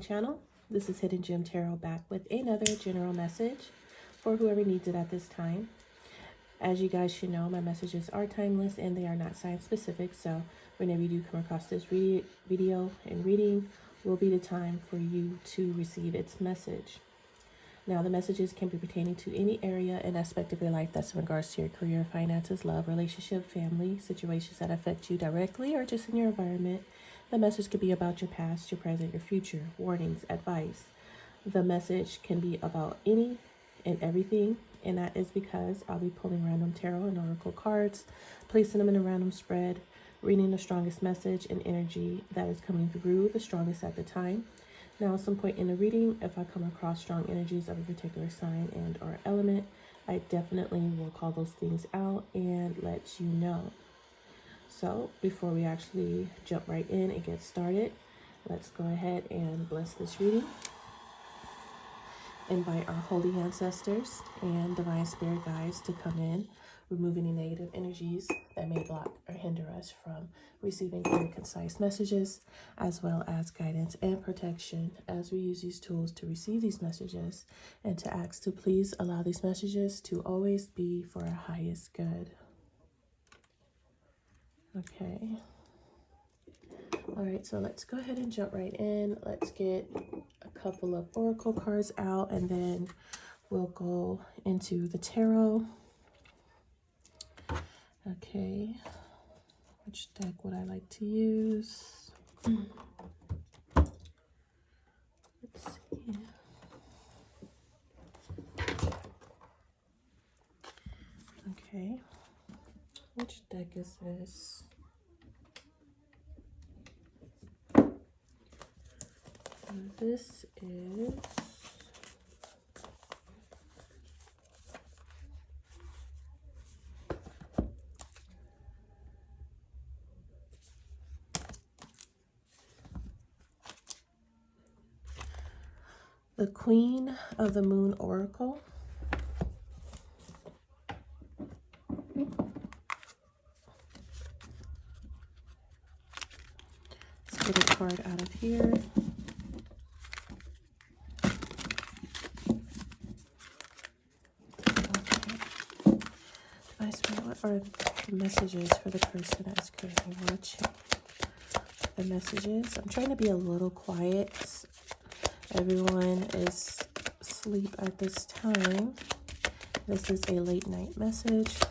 channel. This is Hidden Gem Tarot back with another general message for whoever needs it at this time. As you guys should know, my messages are timeless and they are not science specific, so whenever you do come across this video and reading will be the time for you to receive its message. Now, the messages can be pertaining to any area and aspect of your life that's in regards to your career, finances, love, relationship, family, situations that affect you directly or just in your environment. The message could be about your past, your present, your future, warnings, advice. The message can be about any and everything, and that is because I'll be pulling random tarot and oracle cards, placing them in a random spread, reading the strongest message and energy that is coming through, the strongest at the time. Now, at some point in the reading, if I come across strong energies of a particular sign and or element, I definitely will call those things out and let you know. So before we actually jump right in and get started, let's go ahead and bless this reading. Invite our holy ancestors and divine spirit guides to come in, remove any negative energies that may block or hinder us from receiving clear, concise messages, as well as guidance and protection as we use these tools to receive these messages, and to ask to please allow these messages to always be for our highest good. Okay. All right, so let's go ahead and jump right in. Let's get a couple of oracle cards out, and then we'll go into the tarot. Okay, which deck would I like to use? Let's see. Okay, which deck is this? This is the Queen of the Moon Oracle. Let's get a card out of here. What are the messages for the person that's currently watching? The messages. I'm trying to be a little quiet. Everyone is asleep at this time. This is a late night message, so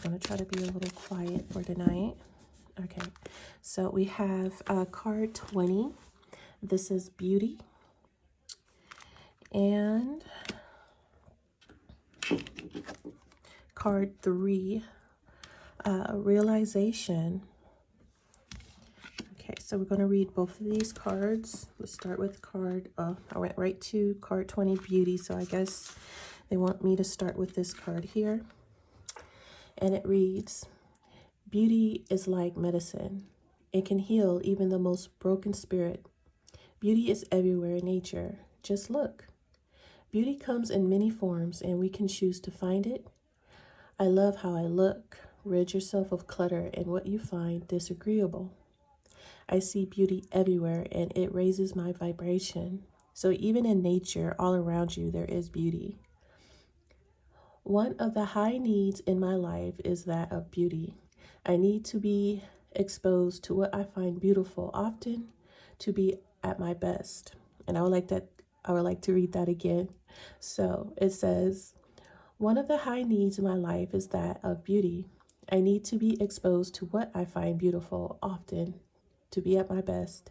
I'm going to try to be a little quiet for tonight. Okay, so we have card 20. This is beauty. And card 3, realization. Okay, so we're going to read both of these cards. Let's start with card, I went right to card 20, beauty. So I guess they want me to start with this card here. And it reads, beauty is like medicine. It can heal even the most broken spirit. Beauty is everywhere in nature. Just look. Beauty comes in many forms and we can choose to find it. I love how I look. Rid yourself of clutter and what you find disagreeable. I see beauty everywhere and it raises my vibration. So even in nature, all around you, there is beauty. One of the high needs in my life is that of beauty. I need to be exposed to what I find beautiful often to be at my best. And I would like to read that again. So it says, one of the high needs in my life is that of beauty. I need to be exposed to what I find beautiful often to be at my best.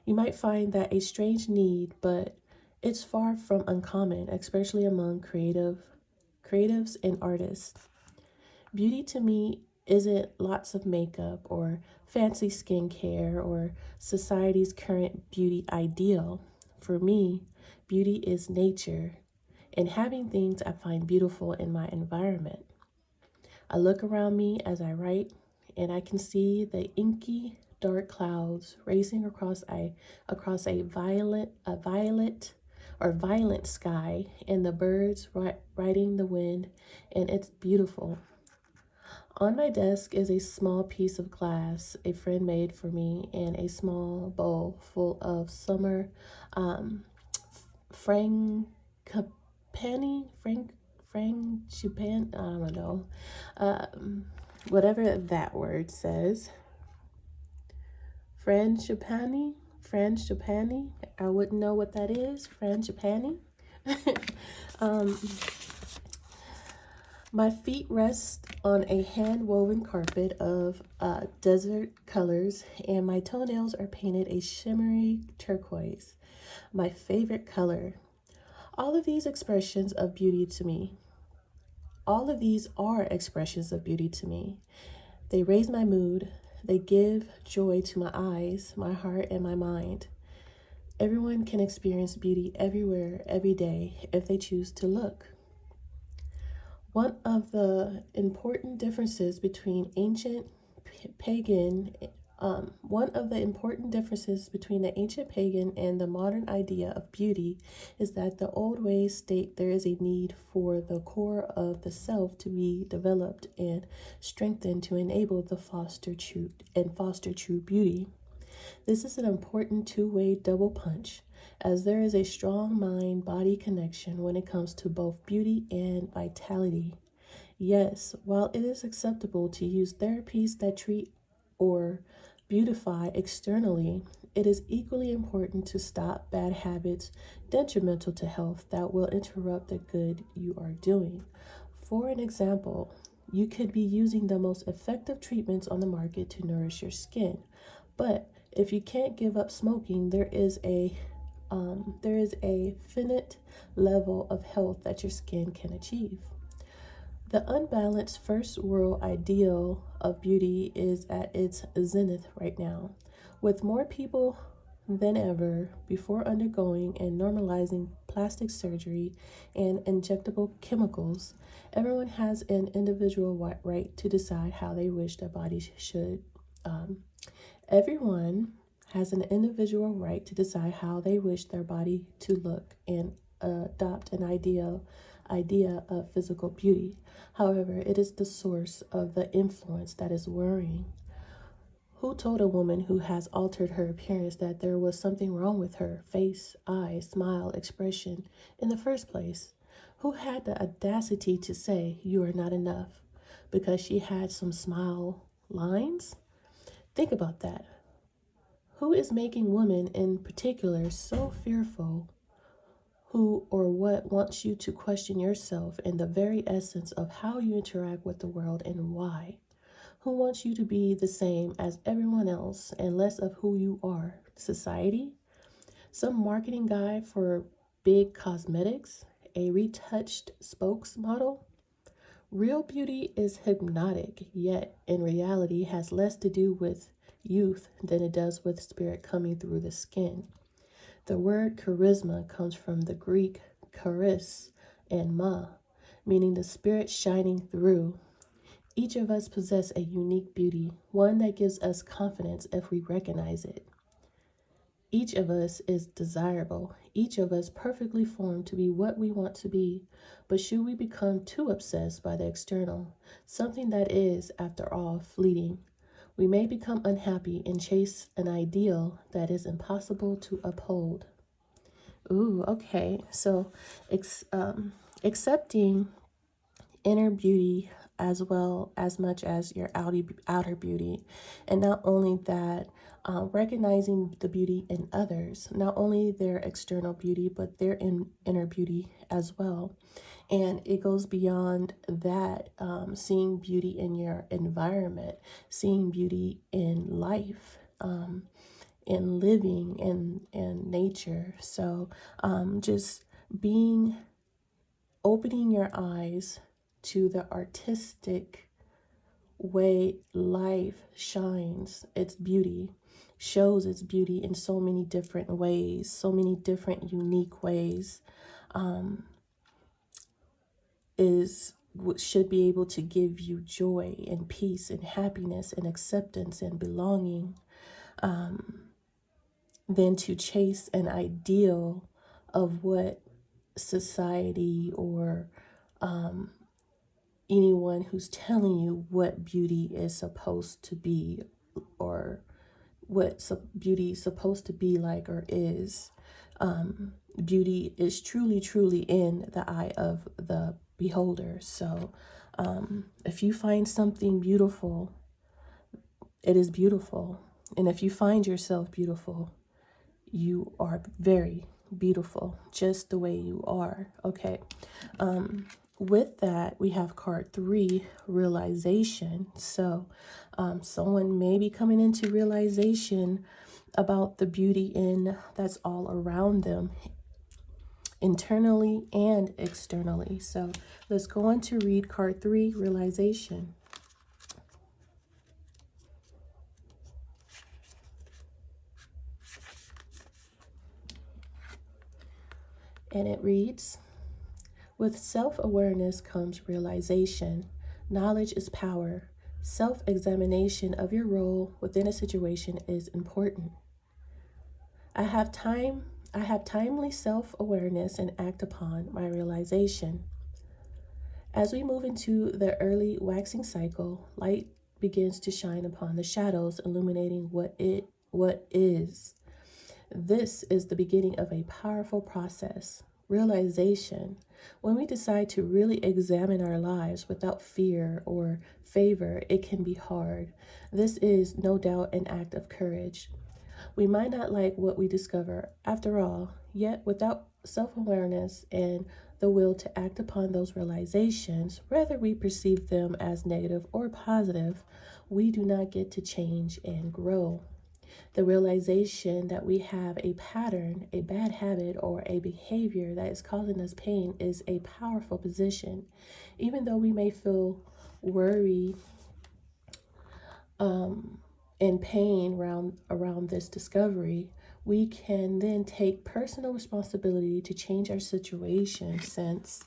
You might find that a strange need, but it's far from uncommon, especially among creatives and artists. Beauty to me isn't lots of makeup or fancy skincare or society's current beauty ideal. For me, beauty is nature and having things I find beautiful in my environment. I look around me as I write and I can see the inky dark clouds racing across a violent sky, and the birds riding the wind, and it's beautiful. On my desk is a small piece of glass a friend made for me and a small bowl full of summer frangipani, frangipan, I don't know, whatever that word says. Frangipani, I wouldn't know what that is. Frangipani. um, My feet rest on a hand-woven carpet of desert colors, and my toenails are painted a shimmery turquoise, my favorite color. All of these expressions of beauty to me. All of these are expressions of beauty to me. They raise my mood. They give joy to my eyes, my heart, and my mind. Everyone can experience beauty everywhere, every day, if they choose to look. One of the important differences between one of the important differences between the ancient pagan and the modern idea of beauty is that the old ways state there is a need for the core of the self to be developed and strengthened to enable the foster true beauty. This is an important two-way double punch, as there is a strong mind-body connection when it comes to both beauty and vitality. Yes, while it is acceptable to use therapies that treat or beautify externally, it is equally important to stop bad habits detrimental to health that will interrupt the good you are doing. For an example, you could be using the most effective treatments on the market to nourish your skin, but if you can't give up smoking, there is a finite level of health that your skin can achieve. The unbalanced first world ideal of beauty is at its zenith right now, with more people than ever before undergoing and normalizing plastic surgery and injectable chemicals. Everyone has an individual right to decide how they wish their body should. Um, Everyone has an individual right to decide how they wish their body to look and adopt an idea of physical beauty. However, it is the source of the influence that is worrying. Who told a woman who has altered her appearance that there was something wrong with her face, eyes, smile, expression in the first place? Who had the audacity to say you are not enough because she had some smile lines? Think about that. Who is making women in particular so fearful? Who or what wants you to question yourself and the very essence of how you interact with the world and why? Who wants you to be the same as everyone else and less of who you are? Society? Some marketing guy for big cosmetics? A retouched spokesmodel? Real beauty is hypnotic, yet in reality has less to do with youth than it does with spirit coming through the skin. The word charisma comes from the Greek charis and ma, meaning the spirit shining through. Each of us possess a unique beauty, one that gives us confidence if we recognize it. Each of us is desirable, each of us perfectly formed to be what we want to be. But should we become too obsessed by the external, something that is, after all, fleeting, we may become unhappy and chase an ideal that is impossible to uphold. Ooh, okay. So, accepting inner beauty as well as much as your outer beauty. And not only that, recognizing the beauty in others, not only their external beauty, but their inner beauty as well. And it goes beyond that, seeing beauty in your environment, seeing beauty in life, in living in nature. So just opening your eyes to the artistic way life shines its beauty, shows its beauty in so many different ways, so many different unique ways, is what should be able to give you joy and peace and happiness and acceptance and belonging, than to chase an ideal of what society or anyone who's telling you what beauty is supposed to be, or what beauty is supposed to be like or is. Beauty is truly, truly in the eye of the beholder. So if you find something beautiful, it is beautiful. And if you find yourself beautiful, you are very beautiful just the way you are. Okay. With that, we have card 3, realization. So someone may be coming into realization about the beauty that's all around them, internally and externally. So let's go on to read card 3, realization. And it reads, with self-awareness comes realization. Knowledge is power. Self-examination of your role within a situation is important. I have timely self-awareness and act upon my realization. As we move into the early waxing cycle, light begins to shine upon the shadows, illuminating what is. This is the beginning of a powerful process. Realization. When we decide to really examine our lives without fear or favor, it can be hard. This is no doubt an act of courage. We might not like what we discover after all, yet without self-awareness and the will to act upon those realizations, whether we perceive them as negative or positive, we do not get to change and grow. The realization that we have a pattern, a bad habit, or a behavior that is causing us pain is a powerful position. Even though we may feel worry and pain around this discovery, we can then take personal responsibility to change our situation, since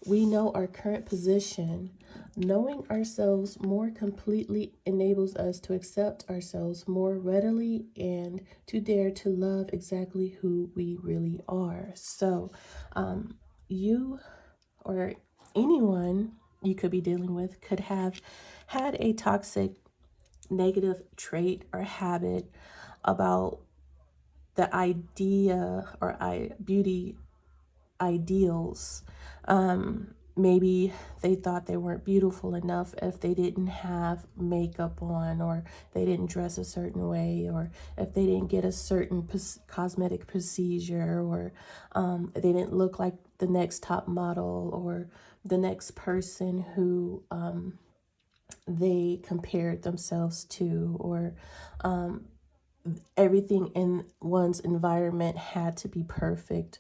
we know our current position. Knowing ourselves more completely enables us to accept ourselves more readily and to dare to love exactly who we really are. So you or anyone you could be dealing with could have had a toxic negative trait or habit about the idea or beauty ideals. Maybe they thought they weren't beautiful enough if they didn't have makeup on, or they didn't dress a certain way, or if they didn't get a certain cosmetic procedure, or they didn't look like the next top model or the next person who they compared themselves to, or everything in one's environment had to be perfect,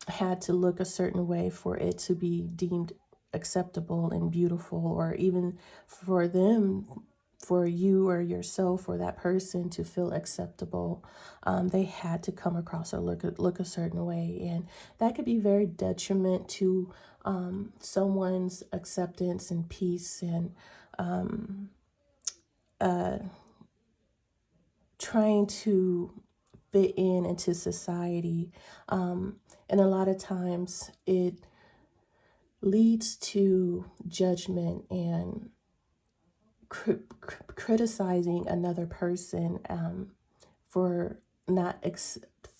had to look a certain way for it to be deemed acceptable and beautiful, or even for them, for you or yourself or that person to feel acceptable. They had to come across or look a certain way, and that could be very detriment to someone's acceptance and peace, and trying to fit into society. And a lot of times it leads to judgment and criticizing another person for not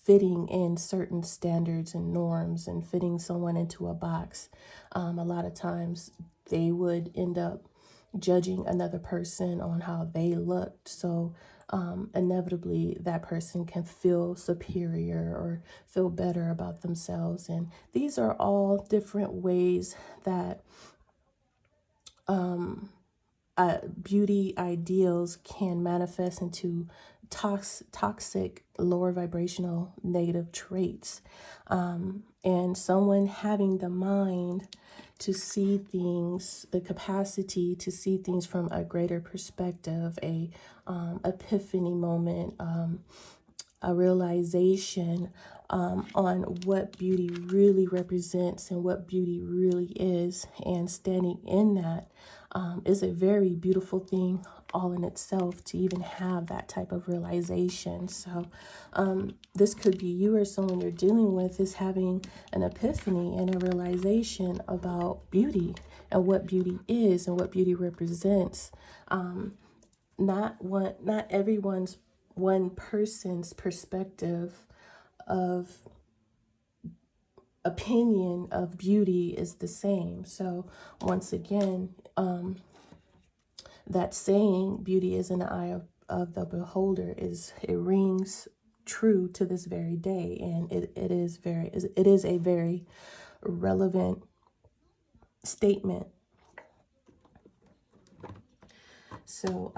fitting in certain standards and norms and fitting someone into a box. A lot of times they would end up judging another person on how they looked. So inevitably that person can feel superior or feel better about themselves. And these are all different ways that beauty ideals can manifest into toxic, lower vibrational, negative traits. And someone having the mind to see things, the capacity to see things from a greater perspective, a epiphany moment, a realization, on what beauty really represents and what beauty really is. And standing in that is a very beautiful thing all in itself, to even have that type of realization. So this could be you, or someone you're dealing with is having an epiphany and a realization about beauty and what beauty is and what beauty represents. Not everyone's one person's perspective of opinion of beauty is the same. So once again, that saying, beauty is in the eye of the beholder, it rings true to this very day. And it is a very relevant statement. So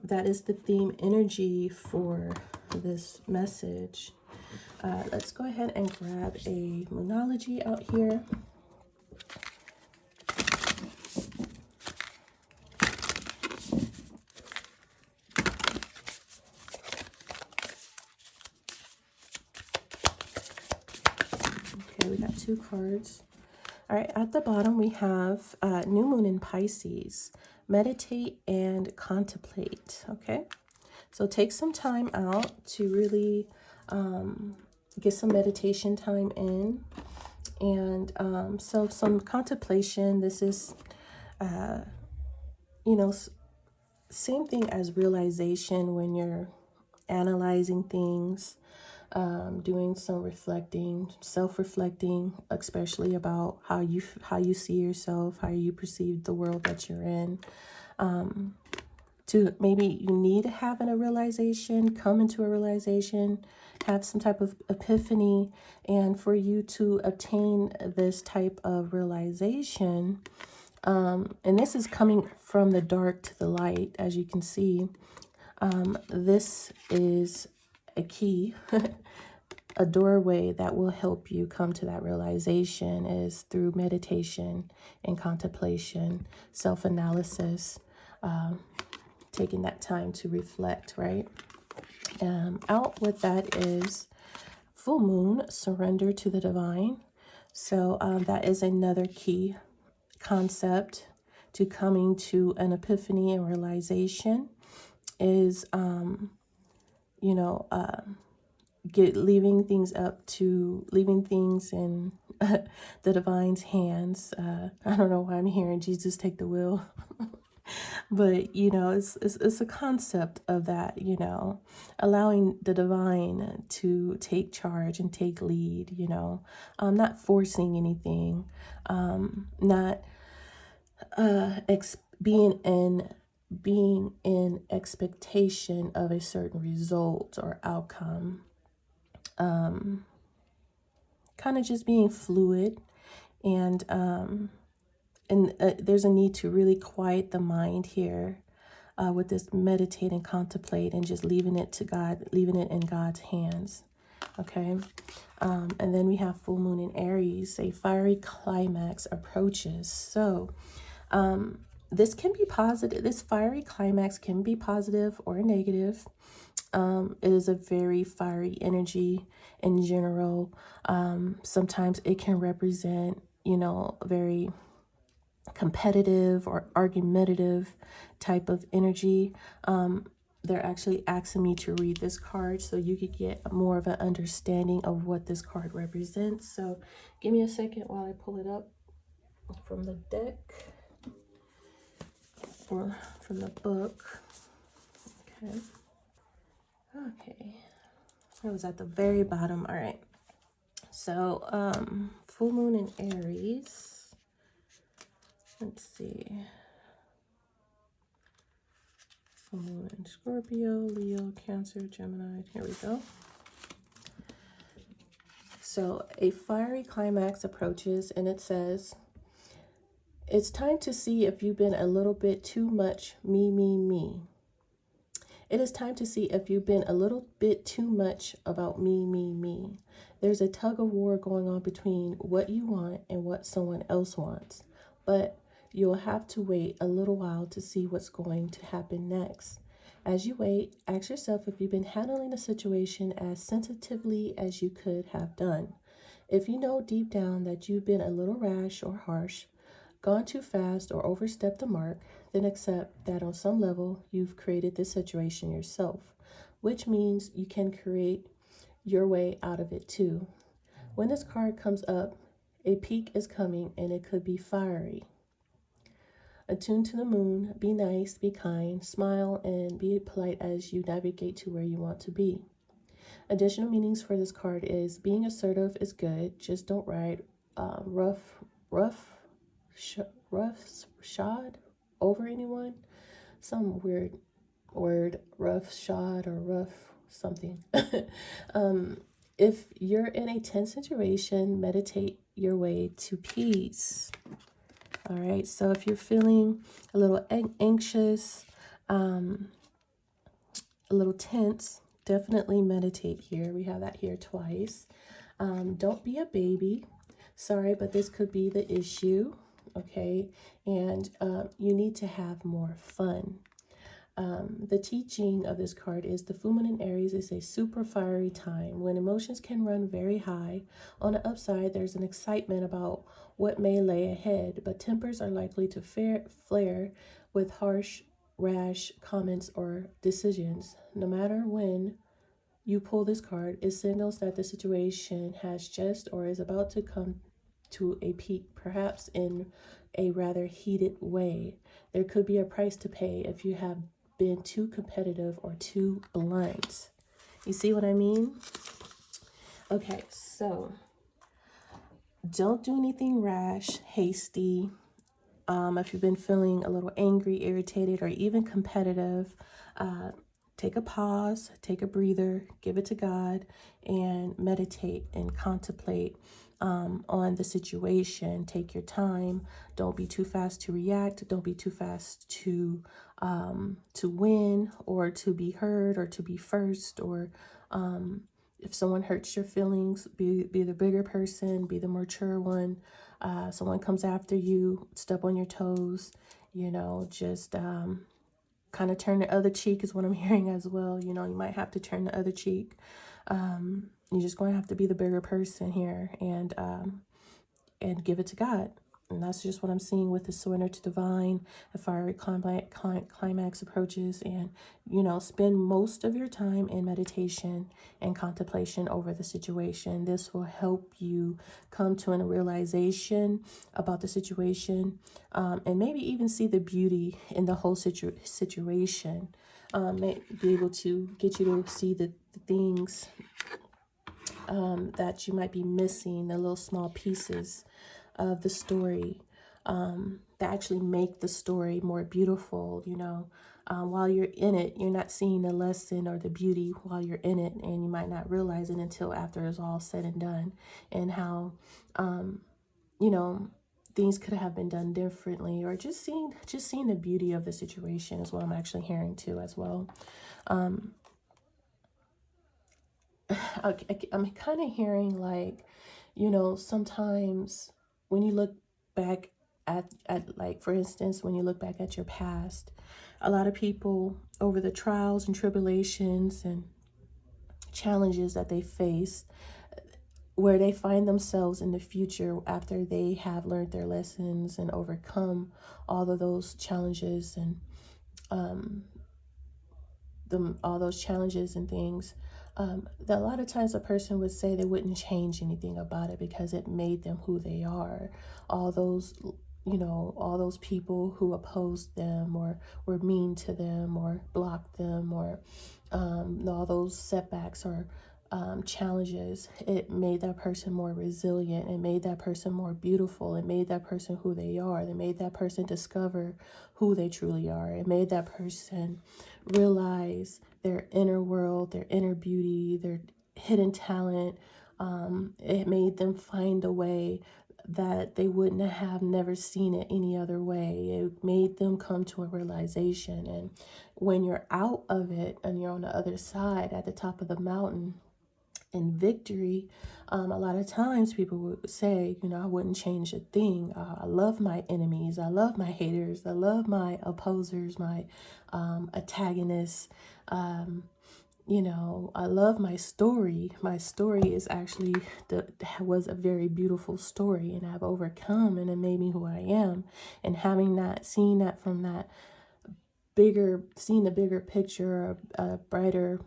that is the theme energy for this message. Let's go ahead and grab a numerology out here. Okay, we got 2 cards. All right, at the bottom we have new moon in Pisces. Meditate and contemplate. Okay, so take some time out to really get some meditation time in. And so some contemplation. This is, same thing as realization when you're analyzing things, doing some reflecting, self-reflecting, especially about how you see yourself, how you perceive the world that you're in. To maybe you need to have a realization, come into a realization, have some type of epiphany, and for you to obtain this type of realization, and this is coming from the dark to the light, as you can see. This is a key, a doorway that will help you come to that realization is through meditation and contemplation, self-analysis, taking that time to reflect, right? Out with that is full moon, surrender to the divine. So that is another key concept to coming to an epiphany and realization is, leaving things in the divine's hands. I don't know why I'm hearing Jesus take the wheel. But, it's a concept of that, allowing the divine to take charge and take lead, not forcing anything, not being in expectation of a certain result or outcome, kind of just being fluid. And there's a need to really quiet the mind here with this meditate and contemplate, and just leaving it to God, leaving it in God's hands. Okay. And then we have full moon in Aries, a fiery climax approaches. So this can be positive. This fiery climax can be positive or negative. It is a very fiery energy in general. Sometimes it can represent, very competitive or argumentative type of energy. They're actually asking me to read this card so you could get more of an understanding of what this card represents. So give me a second while I pull it up from the deck or from the book. Okay, I was at the very bottom. All right, so full moon in Aries. Let's see. Full moon in Scorpio, Leo, Cancer, Gemini. Here we go. So a fiery climax approaches, and it says, it's time to see if you've been a little bit too much me, me, me. It is time to see if you've been a little bit too much about me, me, me. There's a tug of war going on between what you want and what someone else wants. But you'll have to wait a little while to see what's going to happen next. As you wait, ask yourself if you've been handling the situation as sensitively as you could have done. If you know deep down that you've been a little rash or harsh, gone too fast, or overstepped the mark, then accept that on some level you've created this situation yourself, which means you can create your way out of it too. When this card comes up, a peak is coming and it could be fiery. Attune to the moon, be nice, be kind, smile, and be polite as you navigate to where you want to be. Additional meanings for this card is being assertive is good, just don't ride rough shod over anyone. Some weird word, rough shod or rough something. If you're in a tense situation, meditate your way to peace. All right, so if you're feeling a little anxious, a little tense, definitely meditate here. We have that here twice. Don't be a baby. Sorry, but this could be the issue, okay? And you need to have more fun. The teaching of this card is the full moon in Aries is a super fiery time when emotions can run very high. On the upside, there's an excitement about what may lay ahead, but tempers are likely to flare with harsh, rash comments or decisions. No matter when you pull this card, it signals that the situation has just or is about to come to a peak, perhaps in a rather heated way. There could be a price to pay if you have been too competitive or too blunt. You see what I mean? Okay, so don't do anything rash, hasty. If you've been feeling a little angry, irritated, or even competitive, take a pause, take a breather, give it to God, and meditate and contemplate on the situation. Take your time. Don't be too fast to react. Don't be too fast to win or to be heard or to be first. Or if someone hurts your feelings, be the bigger person, be the mature one. Someone comes after you, step on your toes, just kind of turn the other cheek is what I'm hearing as well. You might have to turn the other cheek. You're just going to have to be the bigger person here and give it to God. And that's just what I'm seeing with the surrender to divine, the fiery climax approaches, and, spend most of your time in meditation and contemplation over the situation. This will help you come to a realization about the situation, and maybe even see the beauty in the whole situation. May be able to get you to see the things that you might be missing, the little small pieces of the story that actually make the story more beautiful. While you're in it, you're not seeing the lesson or the beauty while you're in it, and you might not realize it until after it's all said and done, and how things could have been done differently, or just seeing the beauty of the situation is what I'm actually hearing too as well. I'm kind of hearing like, sometimes when you look back at like, for instance, when you look back at your past, a lot of people, over the trials and tribulations and challenges that they faced, where they find themselves in the future after they have learned their lessons and overcome all of those challenges and all those challenges and things, that a lot of times a person would say they wouldn't change anything about it because it made them who they are. All those people who opposed them or were mean to them or blocked them, or all those setbacks or challenges, it made that person more resilient. It made that person more beautiful. It made that person who they are. It made that person discover who they truly are. It made that person realize their inner world, their inner beauty, their hidden talent. It made them find a way that they wouldn't have never seen it any other way. It made them come to a realization. And when you're out of it and you're on the other side at the top of the mountain, in victory, a lot of times people would say, you know, I wouldn't change a thing. I love my enemies. I love my haters. I love my opposers, my antagonists. You know, I love my story. My story is actually was a very beautiful story, and I've overcome, and it made me who I am. And having that, seeing that from that seeing the bigger picture, a brighter,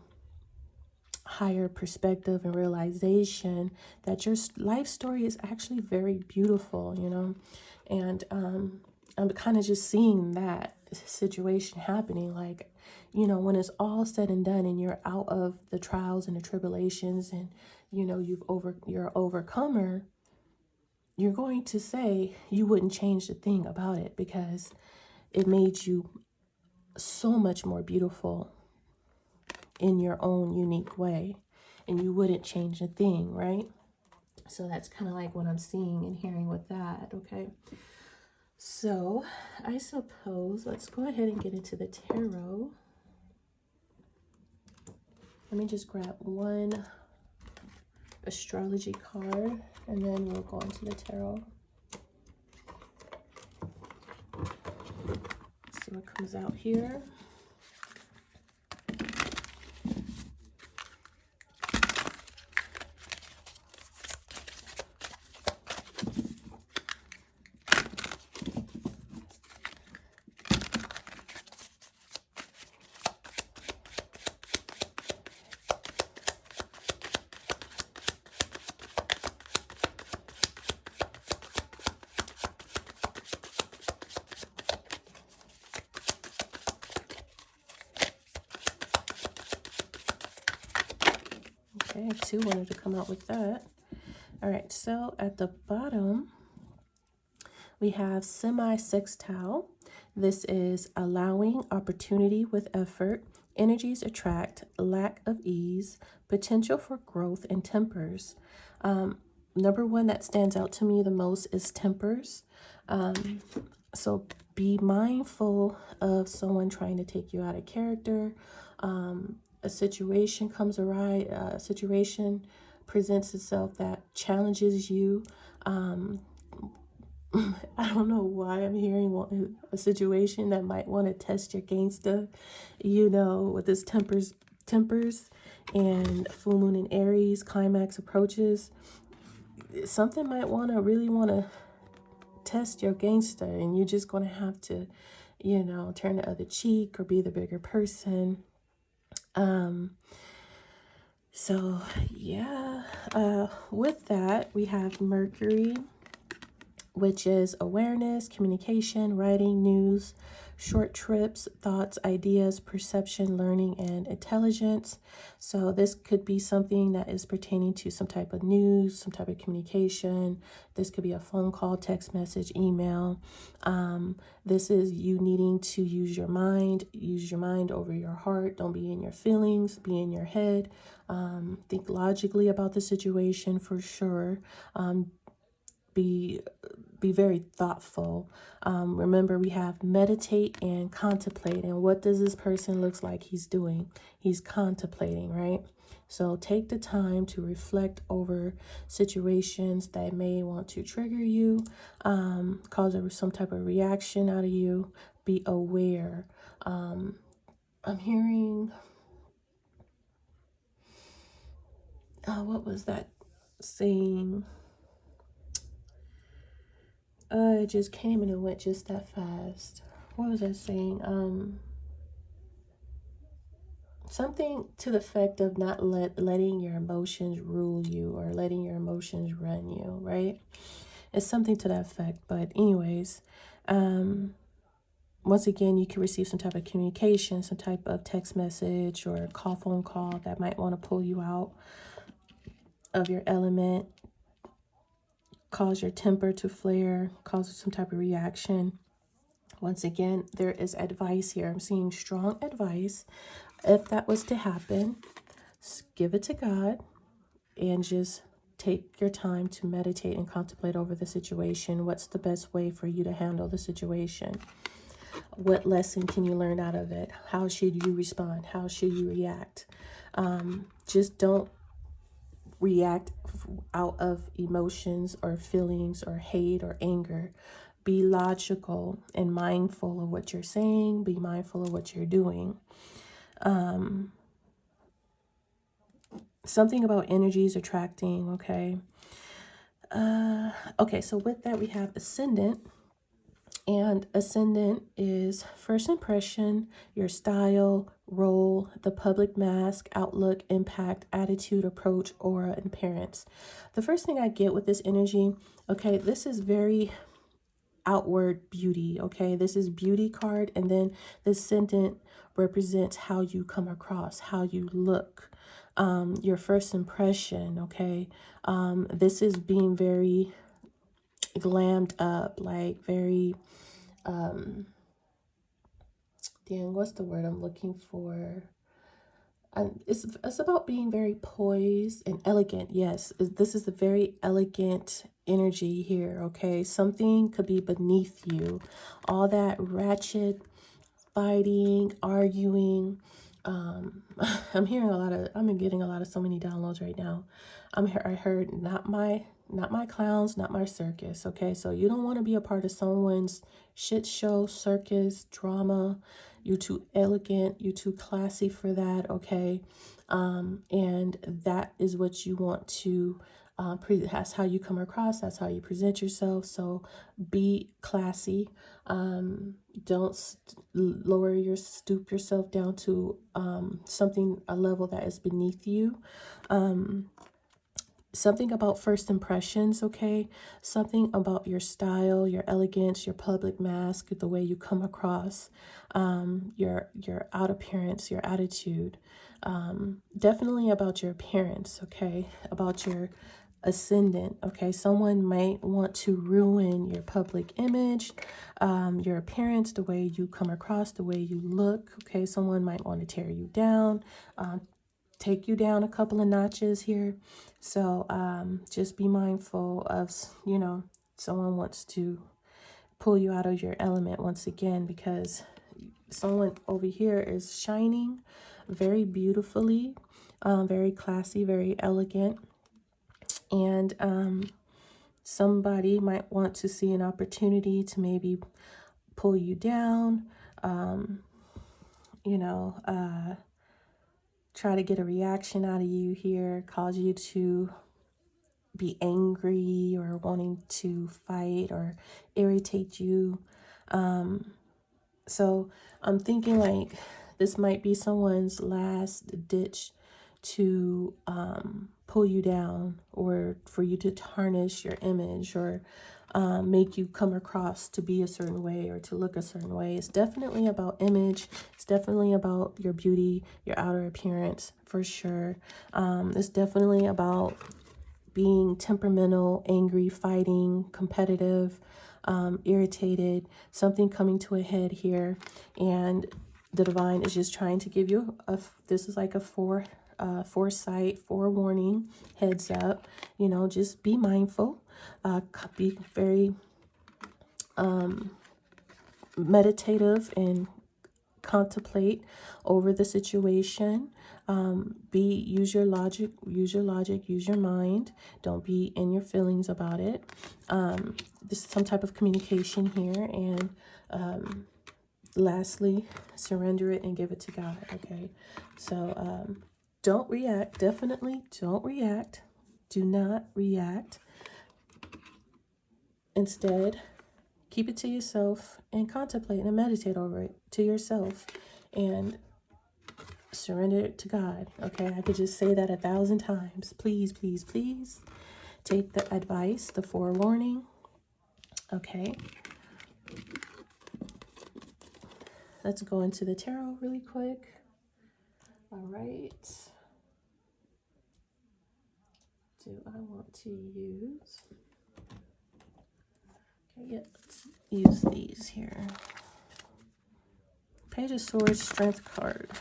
higher perspective and realization that your life story is actually very beautiful, you know. And I'm kind of just seeing that situation happening, like, you know, when it's all said and done and you're out of the trials and the tribulations, and you know you're an overcomer, you're going to say you wouldn't change a thing about it, because it made you so much more beautiful in your own unique way, and you wouldn't change a thing, right? So that's kind of like what I'm seeing and hearing with that. Okay, so I suppose let's go ahead and get into the tarot. Let me just grab one astrology card, and then we'll go into the tarot. Let's see what comes out here. Okay, two wanted to come out with that. All right, so at the bottom, we have semi-sextile. This is allowing opportunity with effort, energies attract, lack of ease, potential for growth, and tempers. Number one that stands out to me the most is tempers. So be mindful of someone trying to take you out of character. A situation comes awry, a situation presents itself that challenges you. I don't know why I'm hearing a situation that might want to test your gangster, you know, with this tempers and full moon in Aries, climax approaches. Something might really want to test your gangster, and you're just going to have to, you know, turn the other cheek or be the bigger person. So yeah, with that, we have Mercury, which is awareness, communication, writing, news, short trips, thoughts, ideas, perception, learning, and intelligence. So this could be something that is pertaining to some type of news, some type of communication. This could be a phone call, text message, email. This is you needing to use your mind over your heart. Don't be in your feelings, be in your head. Think logically about the situation for sure. Be very thoughtful. Remember, we have meditate and contemplate. And what does this person looks like he's doing? He's contemplating, right? So take the time to reflect over situations that may want to trigger you, cause some type of reaction out of you. Be aware. I'm hearing, what was that saying? It just came and it went just that fast. What was I saying? Something to the effect of not letting your emotions rule you, or letting your emotions run you, right? It's something to that effect. But anyways, once again, you can receive some type of communication, some type of text message or phone call that might want to pull you out of your element, cause your temper to flare, cause some type of reaction. Once again, there is advice here. I'm seeing strong advice. If that was to happen, give it to God and just take your time to meditate and contemplate over the situation. What's the best way for you to handle the situation? What lesson can you learn out of it? How should you respond? How should you react? Just don't react out of emotions or feelings or hate or anger. Be logical and mindful of what you're saying. Be mindful of what you're doing. Something about energies attracting, okay? Okay, so with that, we have ascendant. And ascendant is first impression, your style, role, the public mask, outlook, impact, attitude, approach, aura, and appearance. The first thing I get with this energy, okay, this is very outward beauty, okay? This is beauty card, and then the ascendant represents how you come across, how you look, your first impression, okay? This is being very glammed up, like very dang, what's the word I'm looking for? It's about being very poised and elegant. Yes, this is a very elegant energy here, okay? Something could be beneath you. All that ratchet fighting, arguing. I'm getting a lot of so many downloads right now. I heard not my clowns, not my circus. Okay, so you don't want to be a part of someone's shit show, circus, drama. You too elegant, you too classy for that. Okay, and that is what you want to. That's how you come across. That's how you present yourself. So be classy. Don't stoop yourself down to a level that is beneath you. Something about first impressions, okay? Something about your style, your elegance, your public mask, the way you come across, your out appearance, your attitude. Definitely about your appearance, okay? About your ascendant, okay? Someone might want to ruin your public image, your appearance, the way you come across, the way you look, okay? Someone might want to tear you down, take you down a couple of notches here. So just be mindful of, someone wants to pull you out of your element once again, because someone over here is shining very beautifully, very classy, very elegant. And somebody might want to see an opportunity to maybe pull you down, try to get a reaction out of you here, cause you to be angry or wanting to fight or irritate you. So I'm thinking like this might be someone's last ditch to pull you down, or for you to tarnish your image, or make you come across to be a certain way or to look a certain way. It's definitely about image. It's definitely about your beauty, your outer appearance, for sure. It's definitely about being temperamental, angry, fighting, competitive, irritated, something coming to a head here. And the divine is just trying to give you this is like a foresight, forewarning, heads up, just be mindful, be very meditative and contemplate over the situation. Use your logic, use your mind. Don't be in your feelings about it. This is some type of communication here. And lastly, surrender it and give it to God. Okay, so don't react. Definitely don't react. Do not react. Instead, keep it to yourself and contemplate and meditate over it to yourself and surrender it to God. Okay, I could just say that 1,000 times. Please, please, please take the advice, the forewarning. Okay, let's go into the tarot really quick. All right. Do I want to use? Okay, yeah, let's use these here. Page of Swords, Strength card.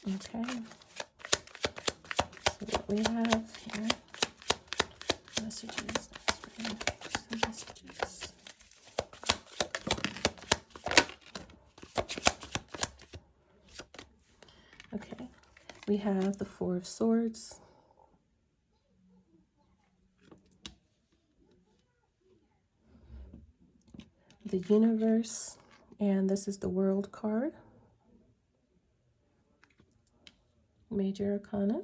Okay. So what we have here. messages. Some messages. Okay, we have the Four of Swords. The Universe, and this is the World card. Major Arcana.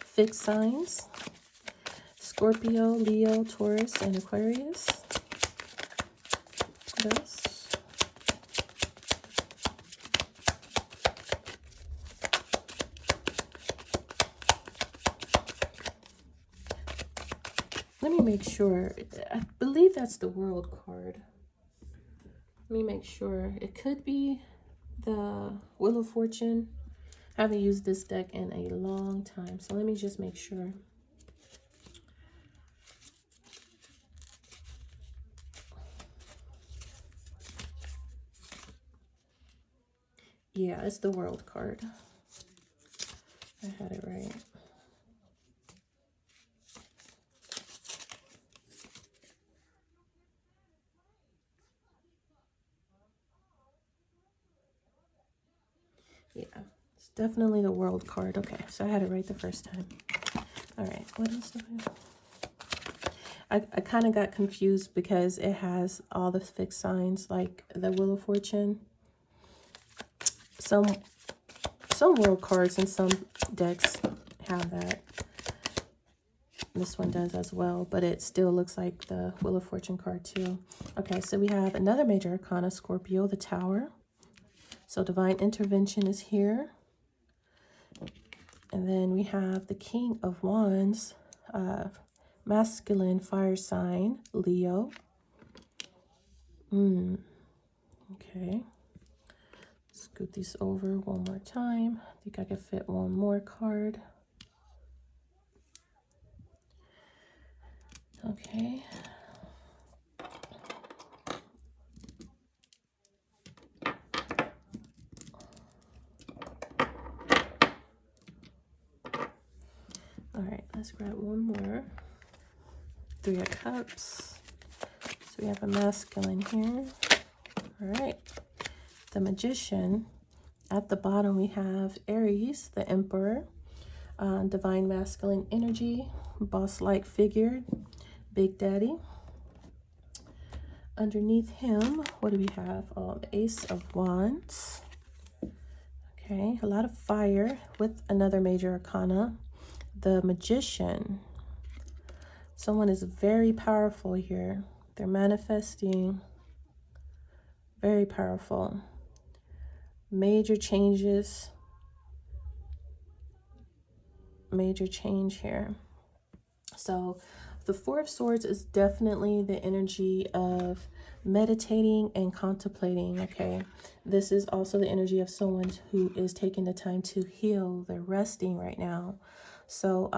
Fixed signs. Scorpio, Leo, Taurus, and Aquarius. What else? Let me make sure. I believe that's the World card. Let me make sure. It could be the Wheel of Fortune. I haven't used this deck in a long time, so let me just make sure. Yeah, it's the World card. I had it right. Yeah, it's definitely the World card. Okay, so I had it right the first time. All right, what else do I kind of got confused because it has all the fixed signs like the Wheel of Fortune. Some world cards and some decks have that. This one does as well, but it still looks like the Wheel of Fortune card too. Okay, so we have another major arcana, Scorpio, the Tower. So divine intervention is here. And then we have the King of Wands, masculine fire sign, Leo. Okay. Scoot these over one more time. I think I can fit one more card. Okay. All right, let's grab one more. Three of Cups. So we have a masculine here. All right. The Magician. At the bottom, we have Aries, the Emperor. Divine masculine energy. Boss-like figure. Big Daddy. Underneath him, what do we have? Oh, the Ace of Wands. Okay, a lot of fire with another major arcana. The Magician. Someone is very powerful here. They're manifesting. Very powerful. Major changes. Major change here. So the Four of Swords is definitely the energy of meditating and contemplating, okay? This is also the energy of someone who is taking the time to heal. They're resting right now. So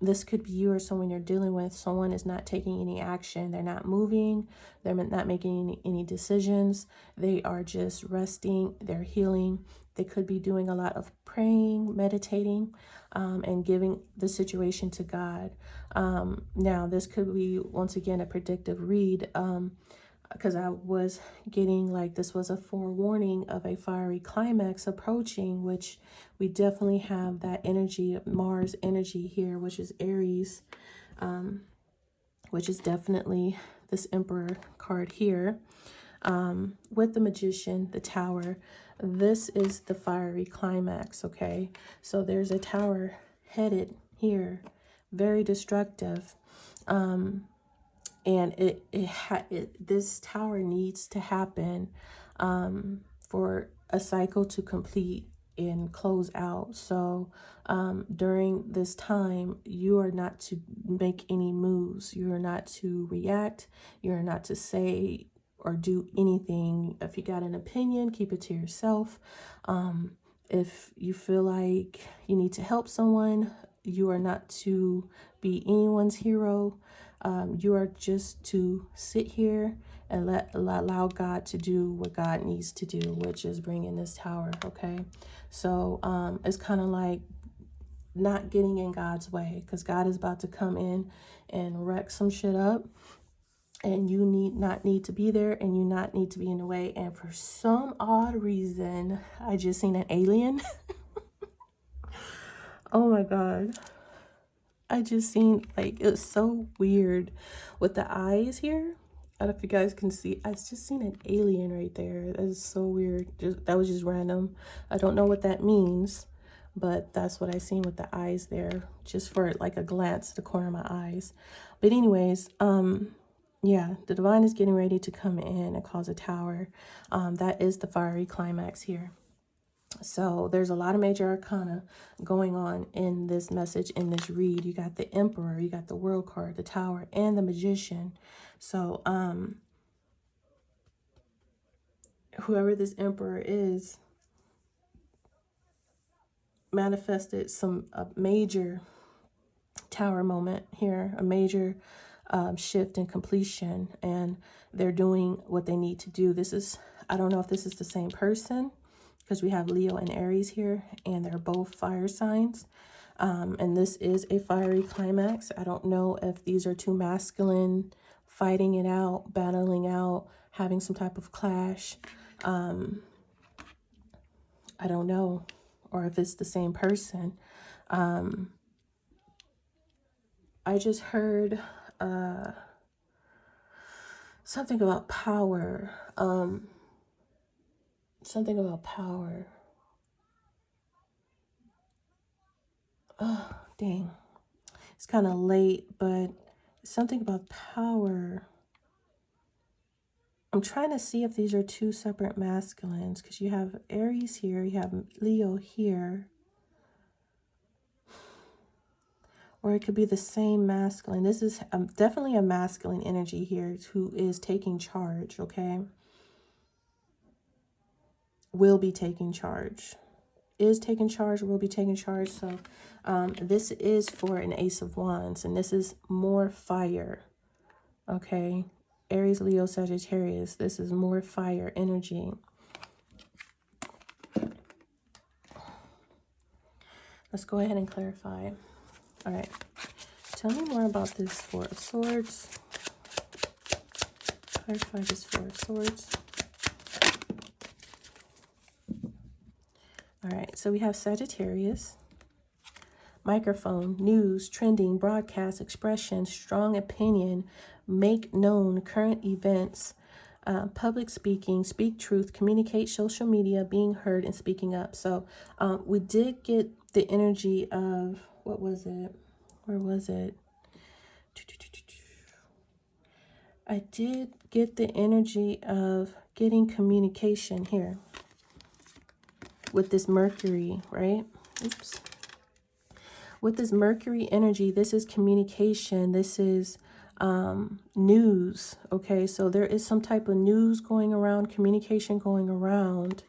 this could be you or someone you're dealing with. Someone is not taking any action. They're not moving. They're not making any decisions. They are just resting. They're healing. They could be doing a lot of praying, meditating, and giving the situation to God. Now, this could be, once again, a predictive read, because I was getting like this was a forewarning of a fiery climax approaching, which we definitely have that energy, Mars energy here, which is Aries, which is definitely this Emperor card here. With the Magician, the Tower, this is the fiery climax, okay? So there's a tower headed here, very destructive. And this tower needs to happen for a cycle to complete and close out. So during this time, you are not to make any moves. You are not to react. You are not to say or do anything. If you got an opinion, keep it to yourself. If you feel like you need to help someone, you are not to be anyone's hero. You are just to sit here and allow God to do what God needs to do, which is bring in this tower, okay? So it's kind of like not getting in God's way, because God is about to come in and wreck some shit up. And you not need to be there, and you not need to be in the way. And for some odd reason, I just seen an alien. Oh my God. I just seen, like, it's so weird with the eyes here. I don't know if you guys can see. I just seen an alien right there. That is so weird. That was just random. I don't know what that means, but that's what I seen with the eyes there. Just for like a glance at the corner of my eyes. But anyways, yeah, the divine is getting ready to come in and cause a tower. That is the fiery climax here. So there's a lot of major arcana going on in this message, in this read. You got the Emperor, you got the World card, the Tower, and the Magician. So whoever this Emperor is manifested a major tower moment here, a major shift and completion, and they're doing what they need to do. This is, I don't know if this is the same person, because we have Leo and Aries here, and they're both fire signs. And this is a fiery climax. I don't know if these are two masculine fighting it out, battling out, having some type of clash. I don't know, or if it's the same person. I just heard something about power. Something about power. Oh, dang. It's kind of late, but something about power. I'm trying to see if these are two separate masculines, because you have Aries here, you have Leo here. Or it could be the same masculine. This is definitely a masculine energy here who is taking charge, okay? Will be taking charge. Is taking charge, will be taking charge. So this is for an Ace of Wands, and this is more fire, okay? Aries, Leo, Sagittarius. This is more fire energy. Let's go ahead and clarify. All right. Tell me more about this Four of Swords. Clarify this Four of Swords. All right. So we have Sagittarius. Microphone, news, trending, broadcast, expression, strong opinion, make known current events, public speaking, speak truth, communicate, social media, being heard, and speaking up. So we did get the energy of, what was it? Where was it? I did get the energy of getting communication here with this Mercury, right? Oops. With this Mercury energy, this is communication. This is news, okay? So there is some type of news going around, communication going around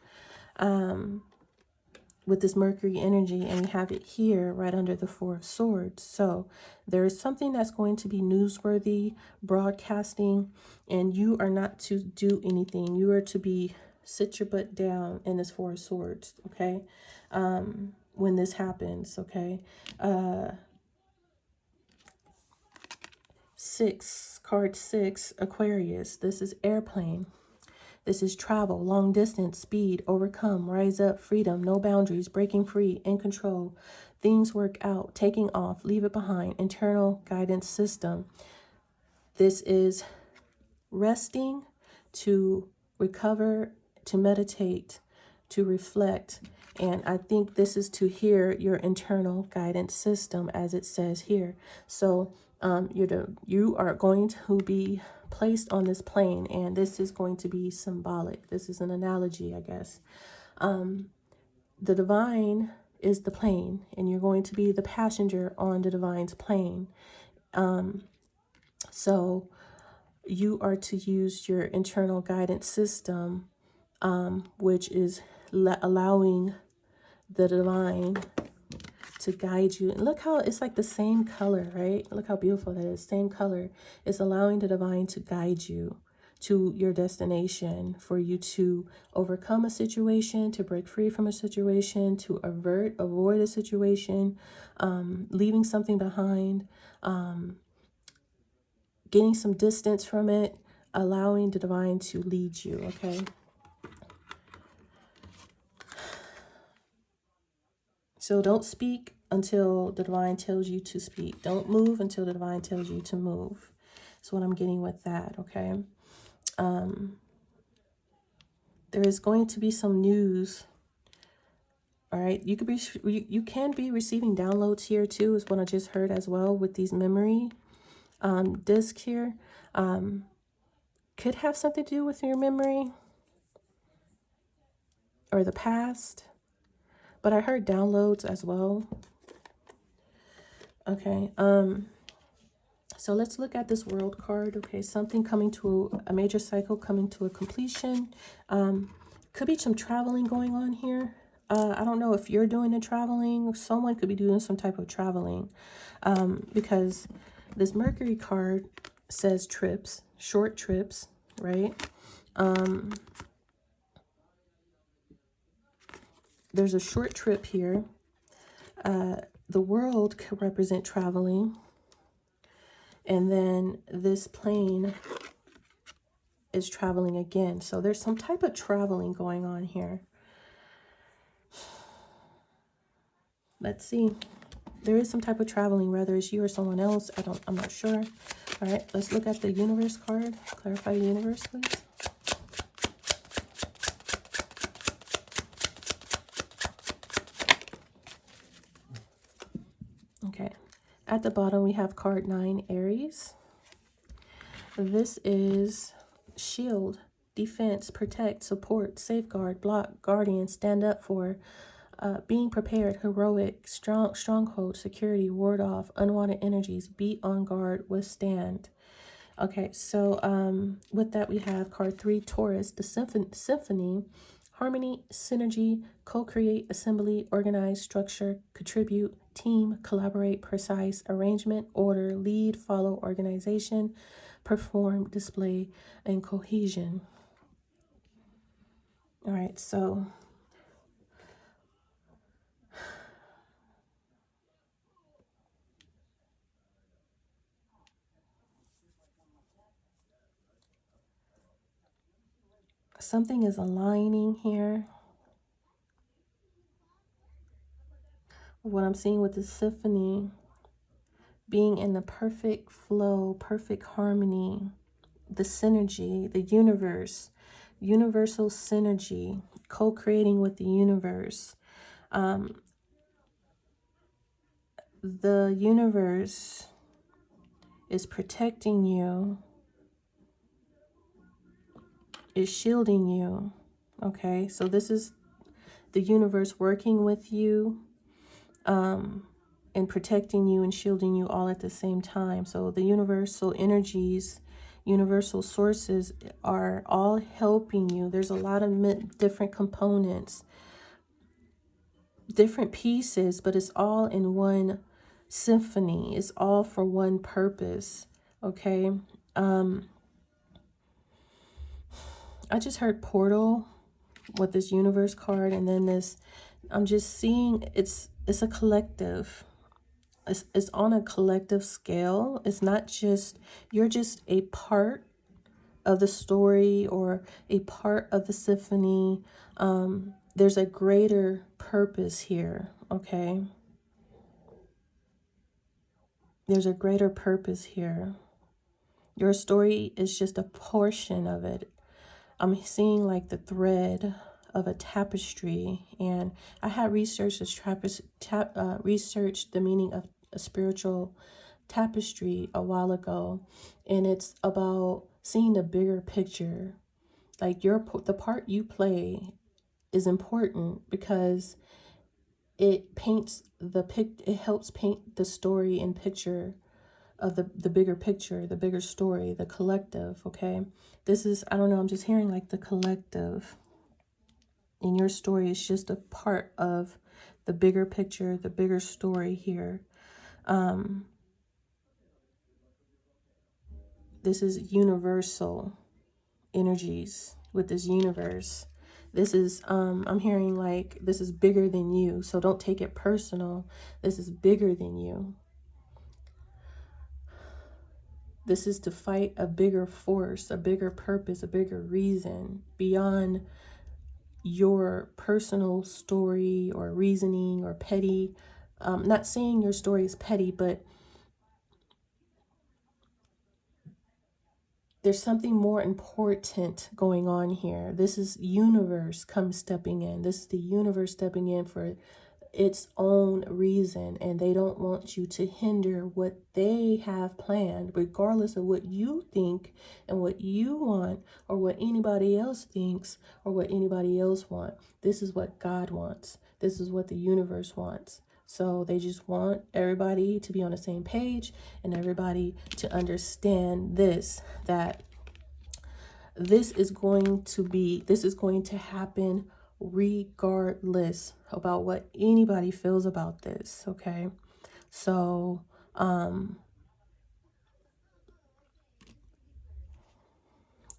with this Mercury energy, and we have it here right under the Four of Swords. So there is something that's going to be newsworthy, broadcasting, and you are not to do anything. You are to be, sit your butt down in this Four of Swords, okay? When this happens, okay? 6, card 6, Aquarius. This is airplane. This is travel, long distance, speed, overcome, rise up, freedom, no boundaries, breaking free, in control, things work out, taking off, leave it behind, internal guidance system. This is resting, to recover, to meditate, to reflect. And I think this is to hear your internal guidance system, as it says here. So you are going to be placed on this plane, and this is going to be symbolic. This is an analogy, I guess. The divine is the plane, and you're going to be the passenger on the divine's plane. So you are to use your internal guidance system, which is allowing the divine to guide you. And look how it's like the same color, right? Look how beautiful that is. Same color. It's allowing the divine to guide you to your destination, for you to overcome a situation, to break free from a situation, to avoid a situation, leaving something behind, getting some distance from it, allowing the divine to lead you, okay? So don't speak until the divine tells you to speak. Don't move until the divine tells you to move. That's what I'm getting with that, okay? There is going to be some news, all right? You could be, you can be receiving downloads here too, is what I just heard as well with these memory disc here. Could have something to do with your memory or the past, but I heard downloads as well. Okay, so let's look at this world card. Okay, something coming to a major cycle coming to a completion. Could be some traveling going on here. I don't know if you're doing the traveling, or someone could be doing some type of traveling, because this Mercury card says trips, short trips, right? There's a short trip here. The world could represent traveling. And then this plane is traveling again. So there's some type of traveling going on here. Let's see. There is some type of traveling, whether it's you or someone else. I'm not sure. All right, let's look at the universe card. Clarify the universe, please. Okay. At the bottom, we have card 9, Aries. This is shield, defense, protect, support, safeguard, block, guardian, stand up for, being prepared, heroic, stronghold, security, ward off, unwanted energies, be on guard, withstand. Okay, so with that we have card 3, Taurus, the symphony, harmony, synergy, co-create, assembly, organize, structure, contribute, team, collaborate, precise, arrangement, order, lead, follow, organization, perform, display, and cohesion. All right, so something is aligning here. What I'm seeing with the symphony, being in the perfect flow, perfect harmony, the synergy, the universe, universal synergy, co-creating with the universe. The universe is protecting you, is shielding you. Okay, so this is the universe working with you, and protecting you and shielding you all at the same time. So the universal energies, universal sources are all helping you. There's a lot of different components, different pieces, but it's all in one symphony. It's all for one purpose. Okay. I just heard portal with this universe card, and then this, I'm just seeing it's a collective. It's on a collective scale. It's not just, you're just a part of the story or a part of the symphony. There's a greater purpose here, okay? There's a greater purpose here. Your story is just a portion of it. I'm seeing like the thread of a tapestry, and I had researched researched the meaning of a spiritual tapestry a while ago, and it's about seeing the bigger picture. Like the part you play is important because it paints it helps paint the story and picture of the bigger picture, the bigger story, the collective. Okay, this is, I don't know, I'm just hearing like the collective, and your story is just a part of the bigger picture, the bigger story here. This is universal energies with this universe. This is, I'm hearing like, this is bigger than you. So don't take it personal. This is bigger than you. This is to fight a bigger force, a bigger purpose, a bigger reason beyond your personal story or reasoning or petty. Not saying your story is petty, but there's something more important going on here. This is universe come stepping in. This is the universe stepping in for its own reason, and they don't want you to hinder what they have planned, regardless of what you think and what you want, or what anybody else thinks or what anybody else wants. This is what God wants. This is what the universe wants. So they just want everybody to be on the same page and everybody to understand this, that this is going to happen regardless about what anybody feels about this. Okay, so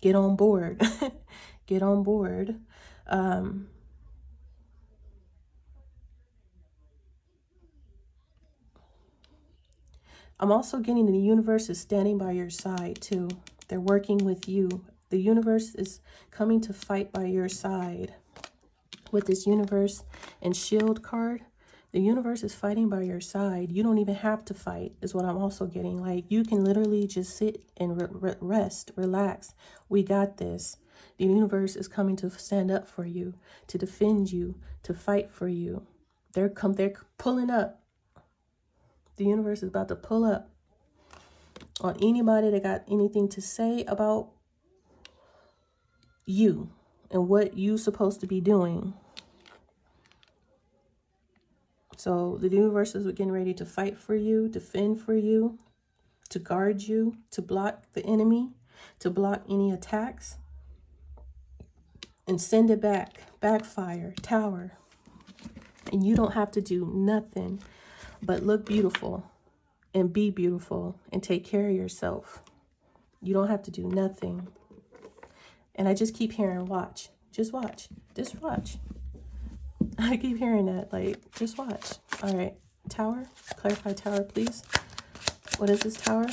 get on board. Get on board. I'm also getting the universe is standing by your side too. They're working with you. The universe is coming to fight by your side. With this universe and shield card, the universe is fighting by your side. You don't even have to fight, is what I'm also getting. Like, you can literally just sit and rest, relax. We got this. The universe is coming to stand up for you, to defend you, to fight for you. They're pulling up. The universe is about to pull up on anybody that got anything to say about you and what you're supposed to be doing. So the universe is getting ready to fight for you, defend for you, to guard you, to block the enemy, to block any attacks, and send it back, backfire, tower. And you don't have to do nothing but look beautiful and be beautiful and take care of yourself. You don't have to do nothing. And I just keep hearing, watch, just watch, just watch. I keep hearing that, like, just watch. All right, tower, clarify tower, please. What is this tower?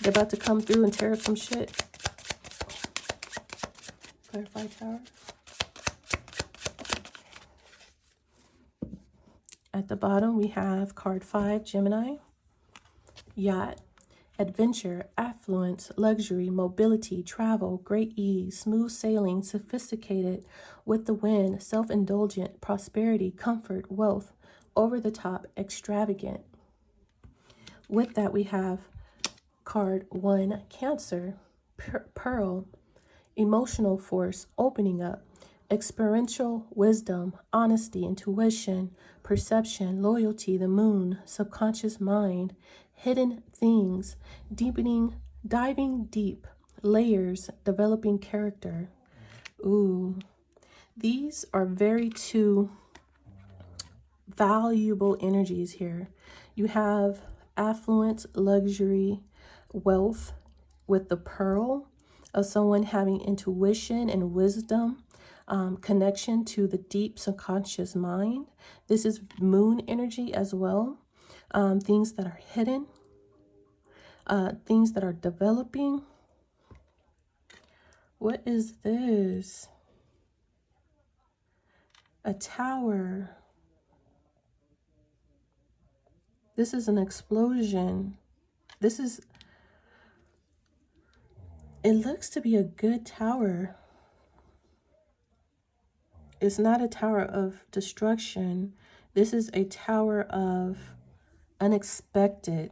They're about to come through and tear up some shit. Clarify tower. At the bottom, we have card 5, Gemini. Yacht, adventure, affluence, luxury, mobility, travel, great ease, smooth sailing, sophisticated, with the wind, self-indulgent, prosperity, comfort, wealth, over the top, extravagant. With that, we have card 1, Cancer, pearl, emotional force, opening up, experiential wisdom, honesty, intuition, perception, loyalty, the moon, subconscious mind, hidden things, deepening, diving deep, layers, developing character. Ooh, these are very two valuable energies here. You have affluence, luxury, wealth with the pearl of someone having intuition and wisdom, connection to the deep subconscious mind. This is moon energy as well. Things that are hidden, things that are developing. What is this? A tower. This is an explosion. This is, it looks to be a good tower. It's not a tower of destruction. This is a tower of unexpected.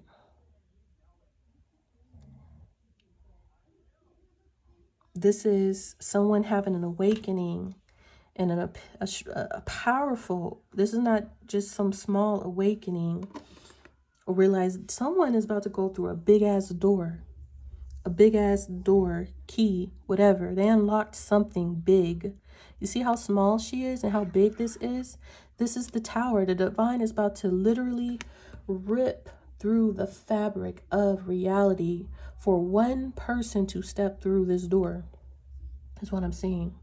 This is someone having an awakening and a powerful, this is not just some small awakening, or realize someone is about to go through a big ass door, key, whatever. They unlocked something big. You see how small she is and how big this is? This is the tower. The divine is about to literally rip through the fabric of reality for one person to step through this door. That's what I'm seeing.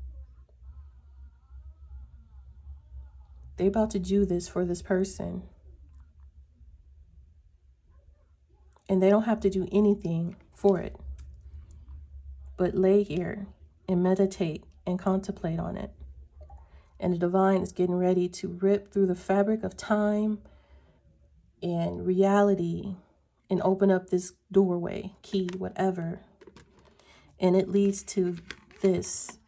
They about to do this for this person. And they don't have to do anything for it, but lay here and meditate and contemplate on it. And the divine is getting ready to rip through the fabric of time and reality and open up this doorway, key, whatever. And it leads to this.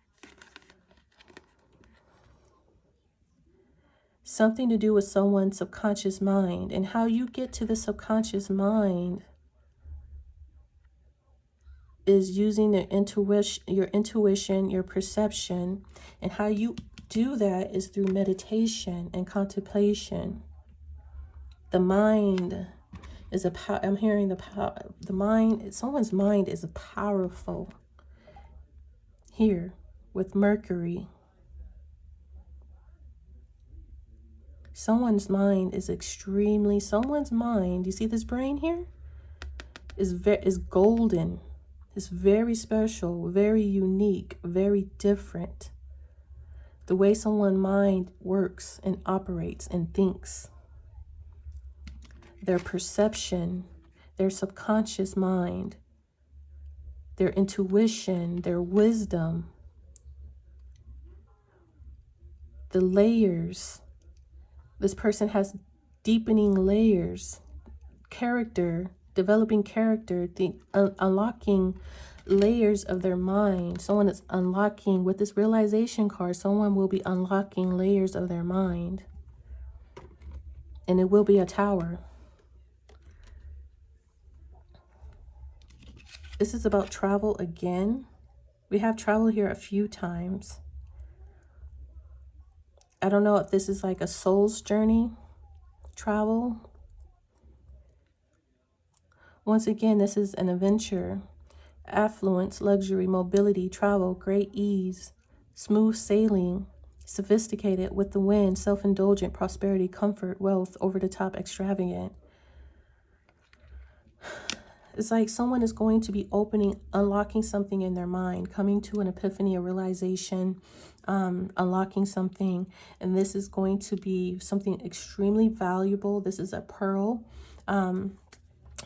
Something to do with someone's subconscious mind. And how you get to the subconscious mind is using the intuition, your perception. And how you do that is through meditation and contemplation. The mind is I'm hearing the mind, someone's mind is powerful here with Mercury. Someone's mind is someone's mind, you see this brain here, is golden. It's very special, very unique, very different. The way someone's mind works and operates and thinks. Their perception, their subconscious mind, their intuition, their wisdom, the layers. This person has deepening layers, character, developing character, unlocking layers of their mind. Someone is unlocking, with this realization card, someone will be unlocking layers of their mind. And it will be a tower. This is about travel again. We have travel here a few times. I don't know if this is like a soul's journey, travel. Once again, this is an adventure, affluence, luxury, mobility, travel, great ease, smooth sailing, sophisticated, with the wind, self-indulgent, prosperity, comfort, wealth, over-the-top, extravagant. It's like someone is going to be unlocking something in their mind, coming to an epiphany, a realization, unlocking something. And this is going to be something extremely valuable. This is a pearl.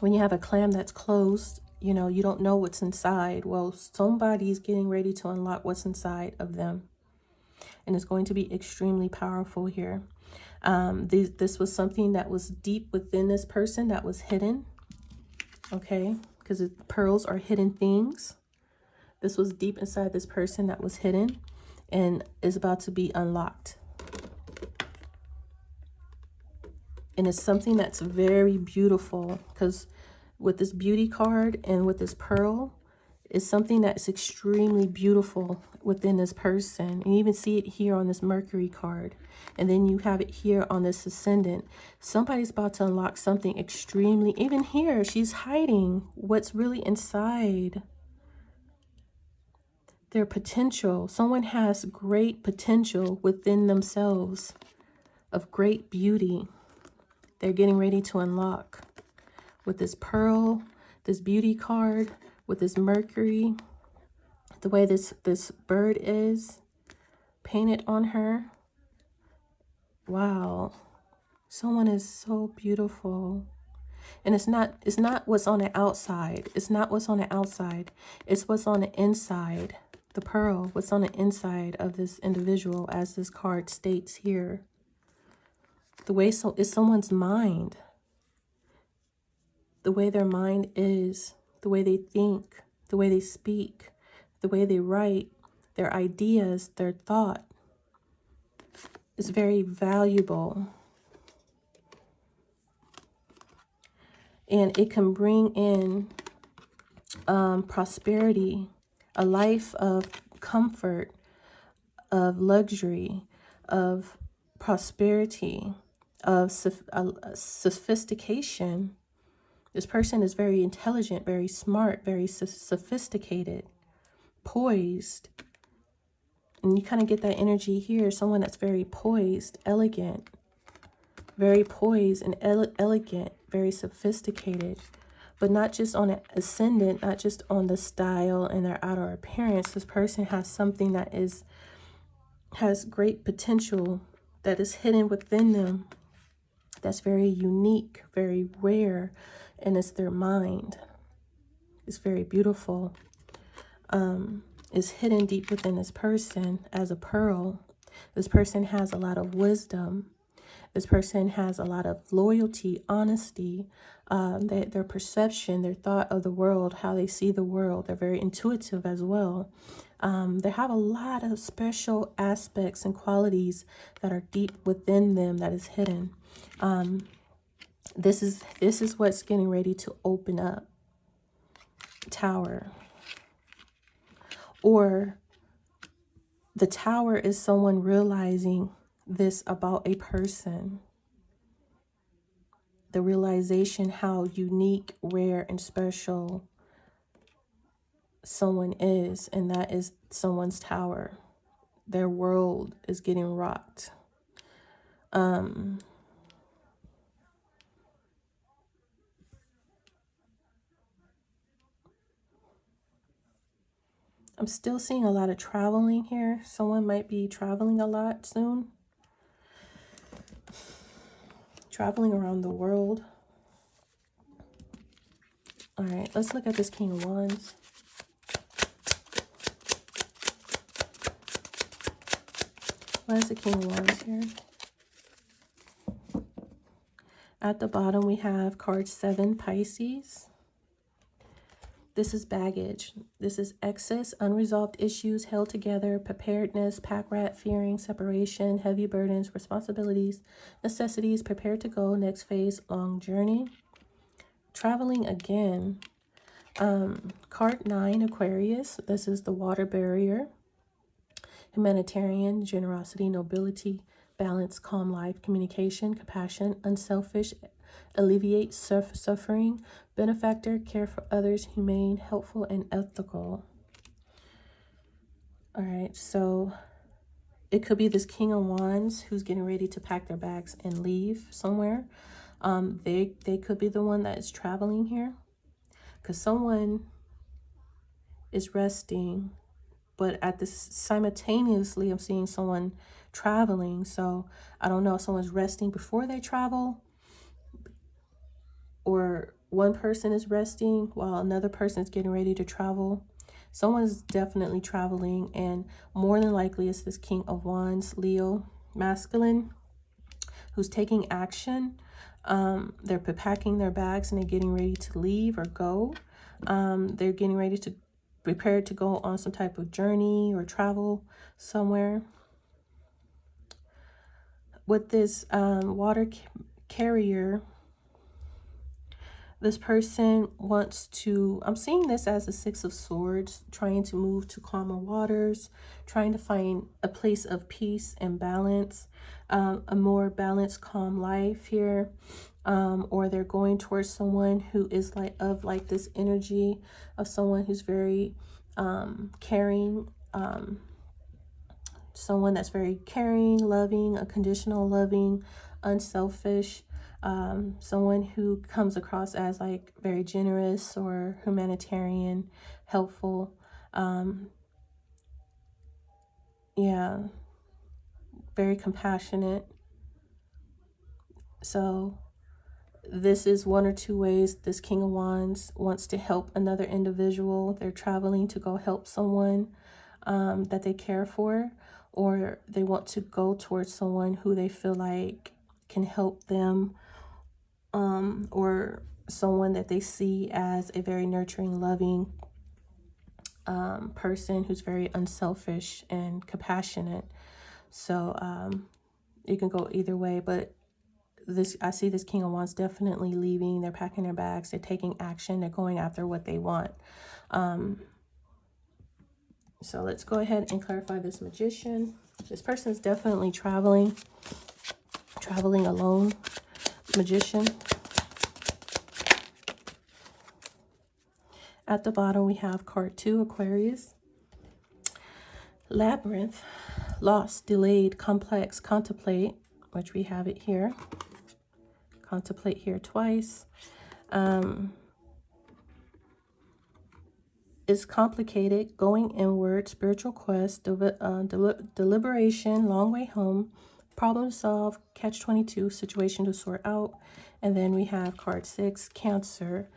When you have a clam that's closed, you know, you don't know what's inside. Well, somebody's getting ready to unlock what's inside of them. And it's going to be extremely powerful here. This was something that was deep within this person that was hidden. Okay, because pearls are hidden things. This was deep inside this person that was hidden and is about to be unlocked. And it's something that's very beautiful, because with this beauty card and with this pearl, it's something that's extremely beautiful within this person. And you even see it here on this Mercury card. And then you have it here on this ascendant. Somebody's about to unlock something extremely, even here, she's hiding what's really inside. Their potential. Someone has great potential within themselves of great beauty. They're getting ready to unlock with this pearl, this beauty card, with this Mercury, the way this bird is painted on her. Wow. Someone is so beautiful. And it's not what's on the outside. It's not what's on the outside. It's what's on the inside. The pearl, what's on the inside of this individual, as this card states here. The way it's someone's mind. The way their mind is, the way they think, the way they speak, the way they write, their ideas, their thought is very valuable. And it can bring in prosperity, a life of comfort, of luxury, of prosperity, of sophistication. This person is very intelligent, very smart, very sophisticated, poised. And you kind of get that energy here. Someone that's very poised, elegant, very poised and elegant, very sophisticated. But not just on an ascendant, not just on the style and their outer appearance. This person has something that has great potential that is hidden within them. That's very unique, very rare. and it's their mind. It's very beautiful. It's hidden deep within this person as a pearl. This person has a lot of wisdom. This person has a lot of loyalty, honesty, their perception, their thought of the world, how they see the world. They're very intuitive as well. They have a lot of special aspects and qualities that are deep within them that is hidden. This is what's getting ready to open up. Tower. Or the Tower is someone realizing this about a person. The realization how unique, rare, and special someone is, and that is someone's tower. Their world is getting rocked. I'm still seeing a lot of traveling here. Someone might be traveling a lot soon. Traveling around the world. All right, let's look at this King of Wands. What is the King of Wands here? At the bottom, we have card 7, Pisces. This is baggage. This is excess, unresolved issues held together, preparedness, pack rat, fearing, separation, heavy burdens, responsibilities, necessities, prepared to go, next phase, long journey. Traveling again. Card 9, Aquarius. This is the water barrier. Humanitarian, generosity, nobility, balance, calm life, communication, compassion, unselfish, alleviate suffering, benefactor, care for others, humane, helpful, and ethical. All right, so it could be this King of Wands who's getting ready to pack their bags and leave somewhere. They could be the one that is traveling here, because someone is resting, but at this simultaneously I'm seeing someone traveling. So I don't know if someone's resting before they travel, or one person is resting while another person is getting ready to travel. Someone's definitely traveling, and more than likely it's this King of Wands, Leo, masculine, who's taking action. They're packing their bags and they're getting ready to leave or go. They're getting ready to prepare to go on some type of journey or travel somewhere. With this water carrier, this person wants to, I'm seeing this as a 6 of Swords, trying to move to calmer waters, trying to find a place of peace and balance, a more balanced, calm life here. Or they're going towards someone who is like this energy of someone who's very caring, someone that's very caring, loving, unconditional loving, unselfish. Someone who comes across as like very generous or humanitarian, helpful. Yeah, very compassionate. So this is one or two ways this King of Wands wants to help another individual. They're traveling to go help someone that they care for, or they want to go towards someone who they feel like can help them, or someone that they see as a very nurturing, loving person who's very unselfish and compassionate. So it can go either way, but I see this King of Wands definitely leaving. They're packing their bags. They're taking action. They're going after what they want. So let's go ahead and clarify this Magician. This person is definitely traveling alone. Magician. At the bottom, we have card 2, Aquarius. Labyrinth, lost, delayed, complex, contemplate, which we have it here. Contemplate here twice. It's complicated, going inward, spiritual quest, deliberation, long way home, problem to solve, catch-22, situation to sort out, And then we have card 6, Cancer.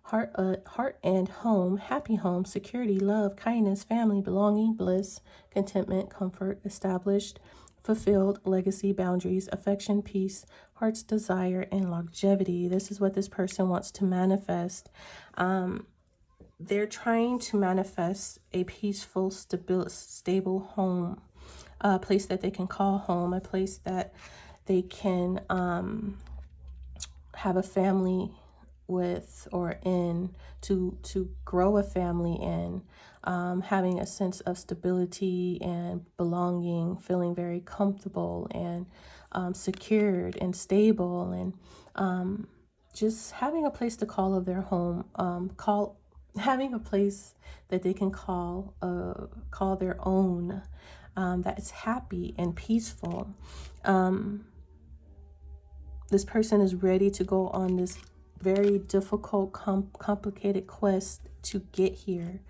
Heart and home, happy home, security, love, kindness, family, belonging, bliss, contentment, comfort, established, fulfilled, legacy, boundaries, affection, peace, heart's desire, and longevity. This is what this person wants to manifest. They're trying to manifest a peaceful, stable home, a place that they can call home, a place that they can have a family with or in, to grow a family in, having a sense of stability and belonging, feeling very comfortable and secured and stable, and just having a place to call of their home, having a place that they can call their own, that is happy and peaceful. This person is ready to go on this very difficult, complicated quest to get here.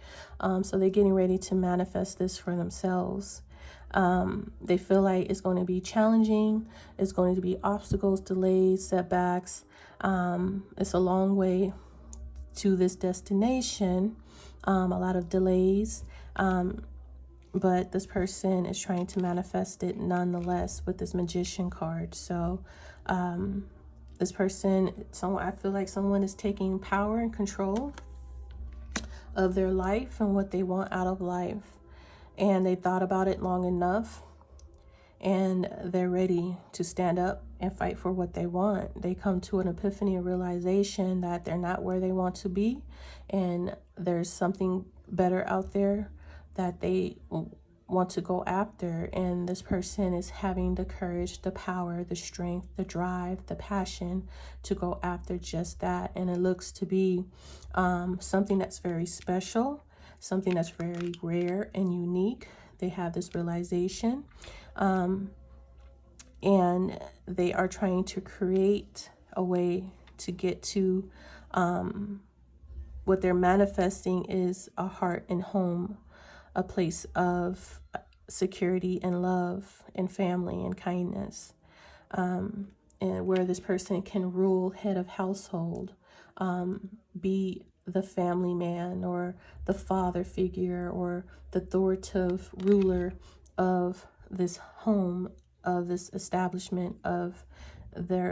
So they're getting ready to manifest this for themselves. They feel like it's going to be challenging. It's going to be obstacles, delays, setbacks. It's a long way to this destination. A lot of delays. But this person is trying to manifest it nonetheless with this Magician card. So this person, I feel like someone is taking power and control of their life and what they want out of life. And they thought about it long enough, and they're ready to stand up and fight for what they want. They come to an epiphany, a realization that they're not where they want to be, and there's something better out there that they want to go after. And this person is having the courage, the power, the strength, the drive, the passion to go after just that. And it looks to be something that's very special, something that's very rare and unique. They have this realization, and they are trying to create a way to get to what they're manifesting is a heart and home, a place of security and love and family and kindness, and where this person can rule, head of household, be the family man or the father figure or the authoritative ruler of this home, of this establishment, of this,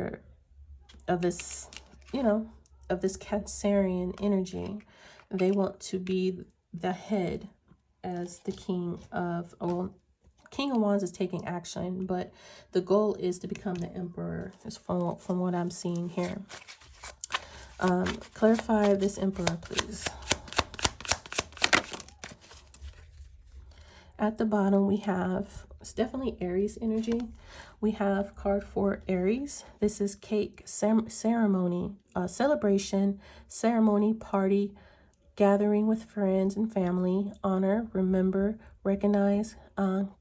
of this Cancerian energy. They want to be the head as the King of Wands is taking action, but the goal is to become the Emperor, from what I'm seeing here. Clarify this Emperor, please. At the bottom, we have, it's definitely Aries energy. We have card 4, Aries. This is cake, ceremony, celebration, ceremony, party, gathering with friends and family, honor, remember, recognize,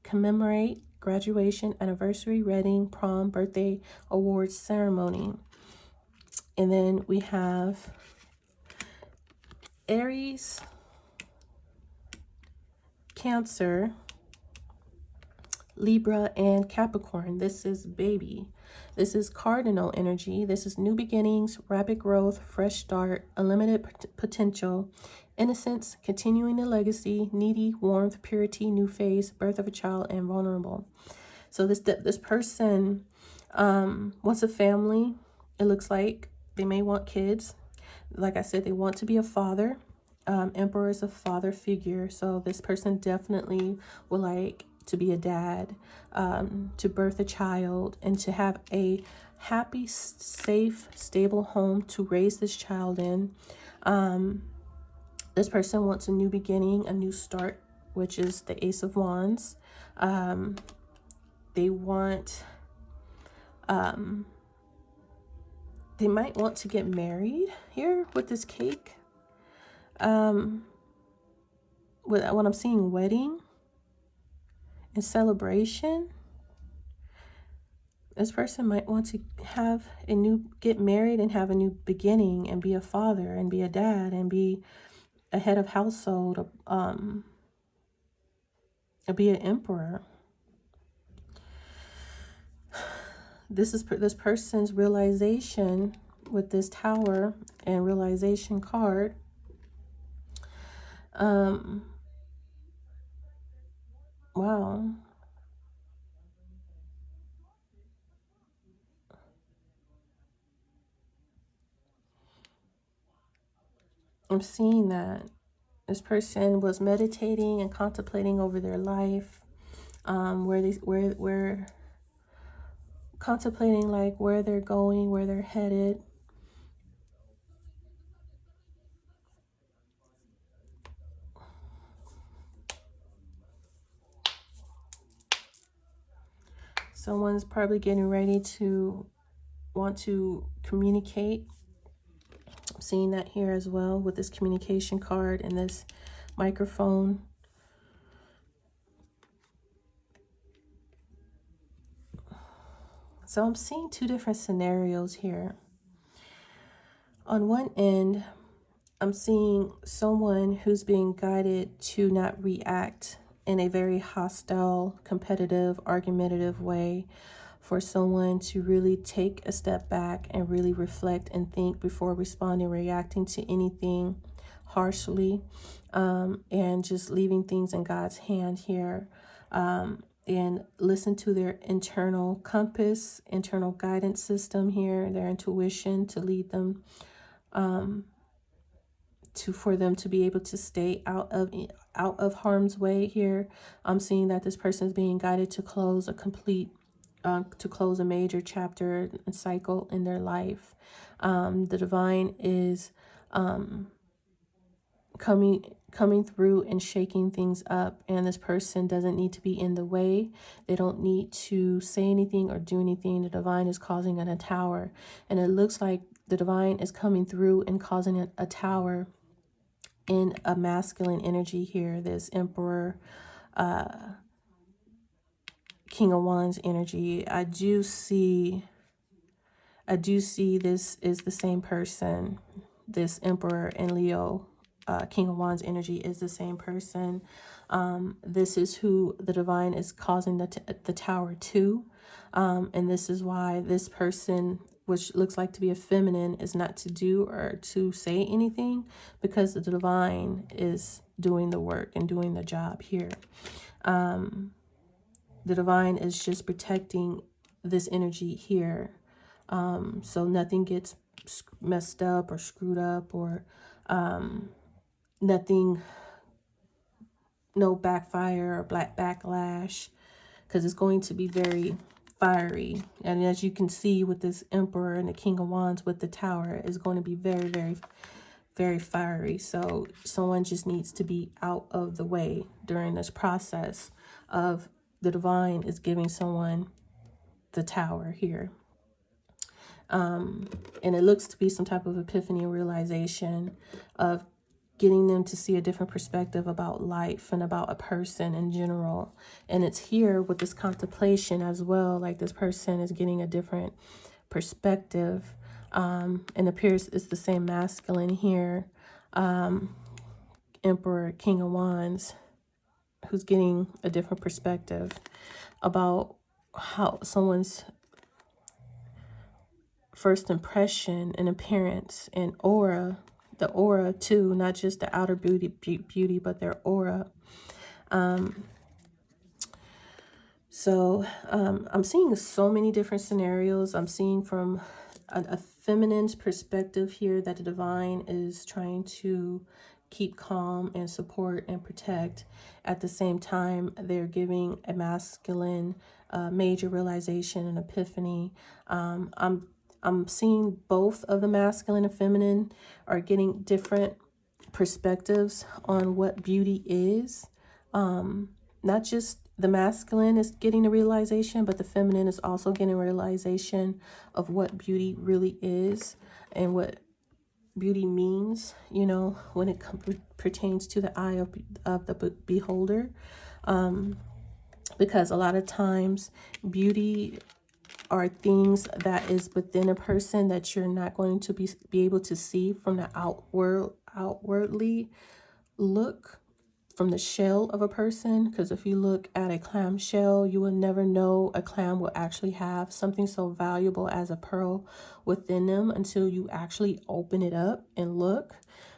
commemorate, graduation, anniversary, wedding, prom, birthday, awards, ceremony. And then we have Aries, Cancer, Libra, and Capricorn. This is baby. This is cardinal energy. This is new beginnings, rapid growth, fresh start, unlimited potential, innocence, continuing the legacy, needy, warmth, purity, new phase, birth of a child, and vulnerable. So this person wants a family. It looks like they may want kids. Like I said, they want to be a father. Emperor is a father figure. So this person definitely would like to be a dad, to birth a child, and to have a happy, safe, stable home to raise this child in. This person wants a new beginning, a new start, which is the Ace of Wands. They want, they might want to get married here with this cake. What I'm seeing, wedding and celebration. This person might want to get married and have a new beginning and be a father and be a dad and be a head of household, be an emperor. This is this person's realization with this Tower and Realization card, wow. I'm seeing that this person was meditating and contemplating over their life, where contemplating like where they're going, where they're headed. Someone's probably getting ready to want to communicate. I'm seeing that here as well with this communication card and this microphone. So I'm seeing two different scenarios here. On one end, I'm seeing someone who's being guided to not react in a very hostile, competitive, argumentative way, for someone to really take a step back and really reflect and think before responding, reacting to anything harshly, and just leaving things in God's hand here, and listen to their internal compass, internal guidance system here, their intuition to lead them, for them to be able to stay out of harm's way here. I'm seeing that this person is being guided to close a major chapter and cycle in their life. The divine is coming through and shaking things up, and this person doesn't need to be in the way. They don't need to say anything or do anything. The divine is causing a tower, and it looks like the divine is coming through and causing a tower in a masculine energy here. This Emperor, King of Wands energy. I do see this is the same person. This Emperor and Leo, King of Wands energy is the same person. This is who the divine is causing the tower to. And this is why this person, which looks like to be a feminine, is not to do or to say anything, because the divine is doing the work and doing the job here. The divine is just protecting this energy here, so nothing gets messed up or screwed up, or nothing, no backfire or backlash, because it's going to be very fiery. And as you can see with this Emperor and the King of Wands with the Tower, is going to be very, very, very fiery. So someone just needs to be out of the way during this process of the divine is giving someone the Tower here. And it looks to be some type of epiphany or realization of getting them to see a different perspective about life and about a person in general. And it's here with this contemplation as well, like this person is getting a different perspective, and appears it's the same masculine here, Emperor, King of Wands, who's getting a different perspective about how someone's first impression and appearance and aura, the aura too, not just the outer beauty, but their aura. So I'm seeing so many different scenarios. I'm seeing from a feminine's perspective here that the divine is trying to keep calm and support and protect. At the same time, they're giving a masculine major realization and epiphany. I'm seeing both of the masculine and feminine are getting different perspectives on what beauty is. Not just the masculine is getting the realization, but the feminine is also getting a realization of what beauty really is and what beauty means, you know, when it pertains to the eye of the beholder. Because a lot of times beauty are things that is within a person that you're not going to be able to see from the outwardly look from the shell of a person, because if you look at a clam shell, you will never know a clam will actually have something so valuable as a pearl within them until you actually open it up and look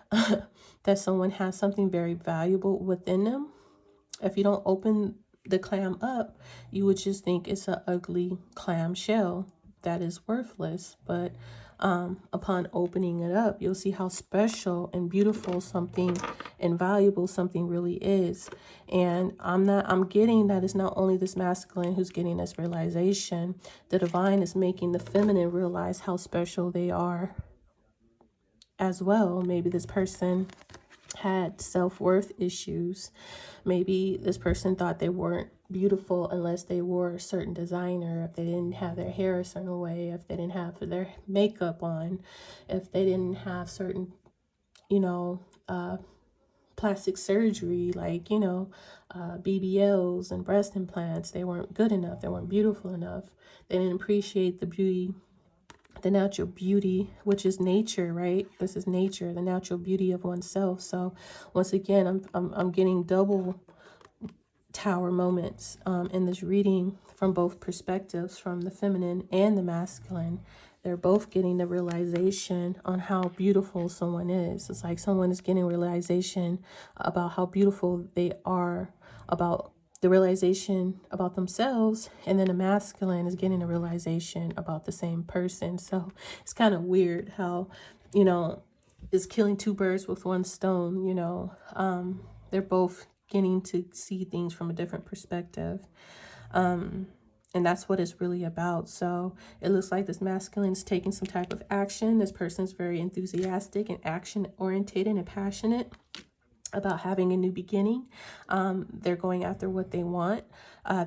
that someone has something very valuable within them. If you don't open the clam up, you would just think it's an ugly clam shell that is worthless. But upon opening it up, you'll see how special and beautiful something and valuable something really is. And I'm getting that it's not only this masculine who's getting this realization. The divine is making the feminine realize how special they are as well. Maybe this person had self-worth issues. Maybe this person thought they weren't beautiful unless they wore a certain designer, if they didn't have their hair a certain way, if they didn't have their makeup on, if they didn't have certain, plastic surgery, like, BBLs and breast implants. They weren't good enough. They weren't beautiful enough. They didn't appreciate the beauty, the natural beauty, which is nature, right? This is nature, the natural beauty of oneself. So once again, I'm getting double tower moments in this reading from both perspectives, from the feminine and the masculine. They're both getting the realization on how beautiful someone is. It's like someone is getting realization about how beautiful they are, about the realization about themselves, and then the masculine is getting a realization about the same person. So it's kind of weird how, is killing two birds with one stone. They're both getting to see things from a different perspective. And that's what it's really about. So it looks like this masculine is taking some type of action. This person is very enthusiastic and action oriented and passionate about having a new beginning. They're going after what they want.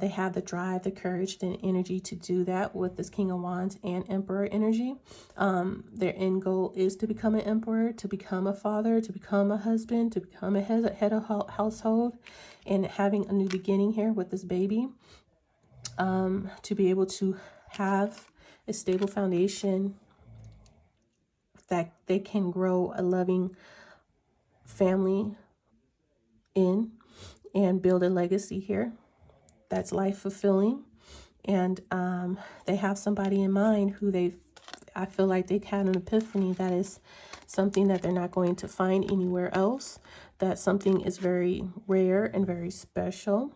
They have the drive, the courage, and energy to do that with this King of Wands and Emperor energy. Their end goal is to become an emperor, to become a father, to become a husband, to become a head of household, and having a new beginning here with this baby. To be able to have a stable foundation that they can grow a loving family in and build a legacy here that's life fulfilling. And they have somebody in mind who I feel like they've had an epiphany that is something that they're not going to find anywhere else, that something is very rare and very special.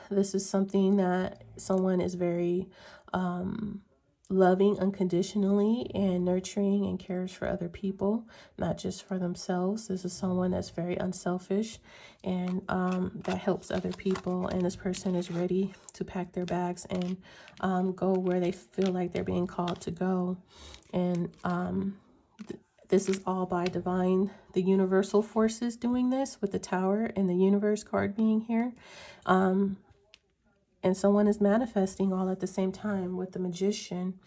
This is something that someone is very loving unconditionally and nurturing and cares for other people, not just for themselves. This is someone that's very unselfish and that helps other people. And this person is ready to pack their bags and go where they feel like they're being called to go. And this is all by divine, the universal forces doing this, with the Tower and the Universe card being here. And someone is manifesting all at the same time with the Magician.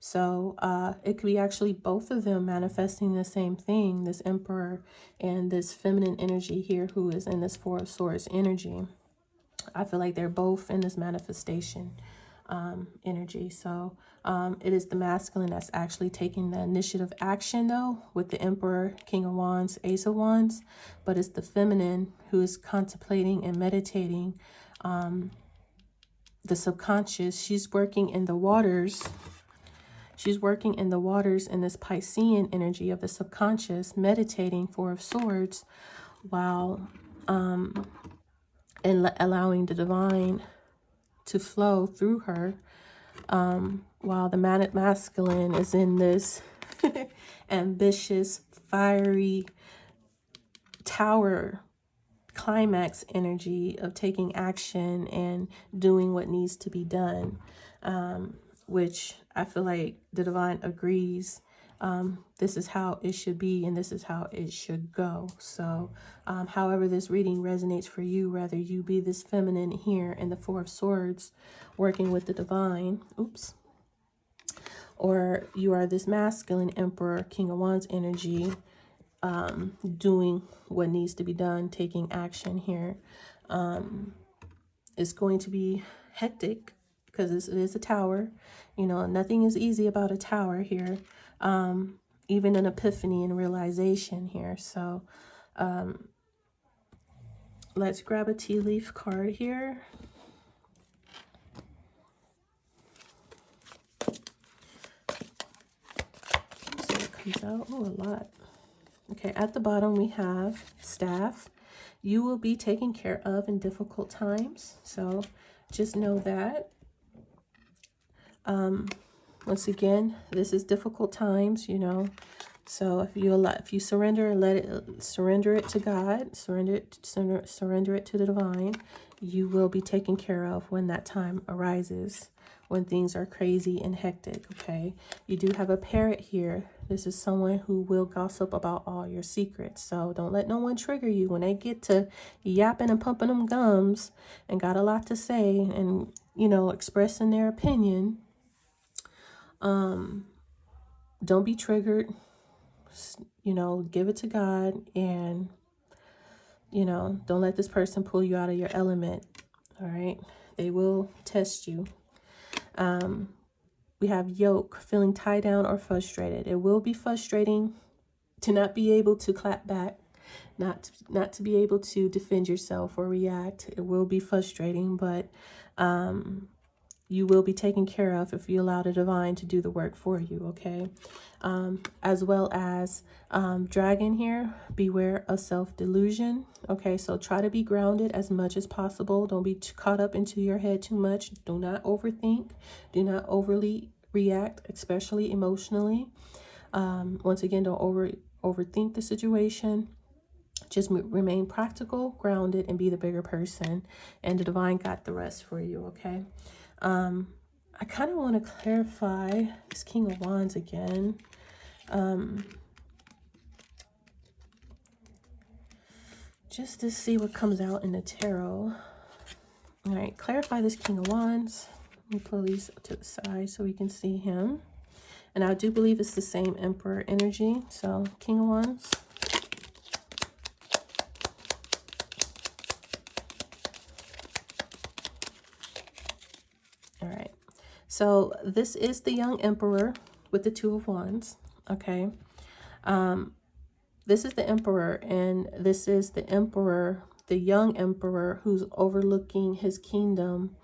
So it could be actually both of them manifesting the same thing, this Emperor and this feminine energy here who is in this Four of Swords energy. I feel like they're both in this manifestation energy. So it is the masculine that's actually taking the initiative action, though, with the Emperor, King of Wands, Ace of Wands. But it's the feminine who is contemplating and meditating the subconscious. She's working in the waters. She's working in the waters in this Piscean energy of the subconscious, meditating Four of Swords, while and allowing the divine to flow through her, while the masculine is in this ambitious, fiery tower climax energy of taking action and doing what needs to be done, which I feel like the divine agrees. This is how it should be and this is how it should go. So however this reading resonates for you, whether you be this feminine here in the Four of Swords working with the divine, or you are this masculine Emperor, King of Wands energy, doing what needs to be done, taking action here. It's going to be hectic because it is a tower. Nothing is easy about a tower here. Even an epiphany and realization here. So let's grab a tea leaf card here. So it comes out, oh, a lot. Okay, at the bottom we have staff. You will be taken care of in difficult times. So just know that. Once again, this is difficult times, you know. So if you surrender and surrender it to God, surrender it to the divine, you will be taken care of when that time arises, when things are crazy and hectic. Okay, you do have a parrot here. This is someone who will gossip about all your secrets. So don't let no one trigger you when they get to yapping and pumping them gums and got a lot to say and, you know, expressing their opinion. Don't be triggered. You know, give it to God, and, you know, don't let this person pull you out of your element. All right, they will test you. We have yoke, feeling tied down or frustrated. It will be frustrating to not be able to clap back, not to be able to defend yourself or react. It will be frustrating, but you will be taken care of if you allow the divine to do the work for you, okay? As well as dragon here, beware of self-delusion, okay? So try to be grounded as much as possible. Don't be caught up into your head too much. Do not overthink. Do not overly react, especially emotionally. Once again, don't overthink the situation. Just remain practical, grounded, and be the bigger person. And the divine got the rest for you, okay? I kind of want to clarify this King of Wands again. Just to see what comes out in the tarot. All right, clarify this King of Wands. Let me pull these to the side so we can see him. And I do believe it's the same Emperor energy. So, King of Wands. All right. So, this is the young Emperor with the Two of Wands. Okay. This is the Emperor, and this is the Emperor, the young Emperor who's overlooking his kingdom.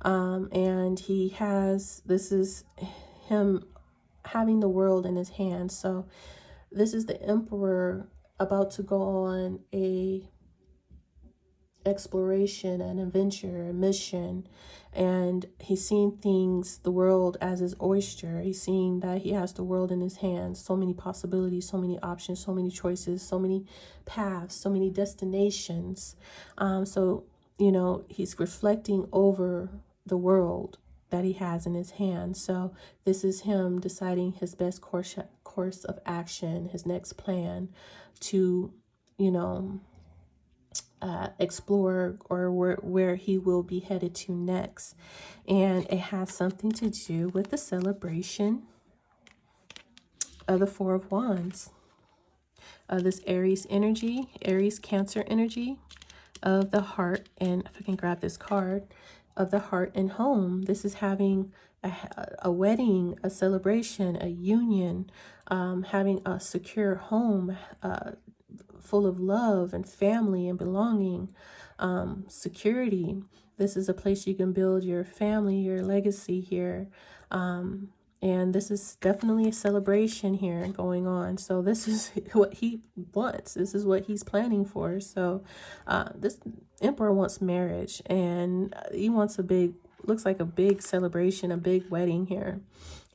And this is him having the world in his hands. So this is the Emperor about to go on a exploration, an adventure, a mission, and he's seeing things, the world as his oyster. He's seeing that he has the world in his hands, so many possibilities, so many options, so many choices, so many paths, so many destinations. So, you know, he's reflecting over the world that he has in his hands. So this is him deciding his best course of action, his next plan to, you know, explore, or where he will be headed to next. And it has something to do with the celebration of the Four of Wands, this Aries energy, Aries Cancer energy of the heart. And if I can grab this card, of the heart and home. This is having a wedding, a celebration, a union, having a secure home, full of love and family and belonging, security. This is a place you can build your family, your legacy here. And this is definitely a celebration here going on. So this is what he wants. This is what he's planning for. So this Emperor wants marriage, and he wants looks like a big celebration, a big wedding here.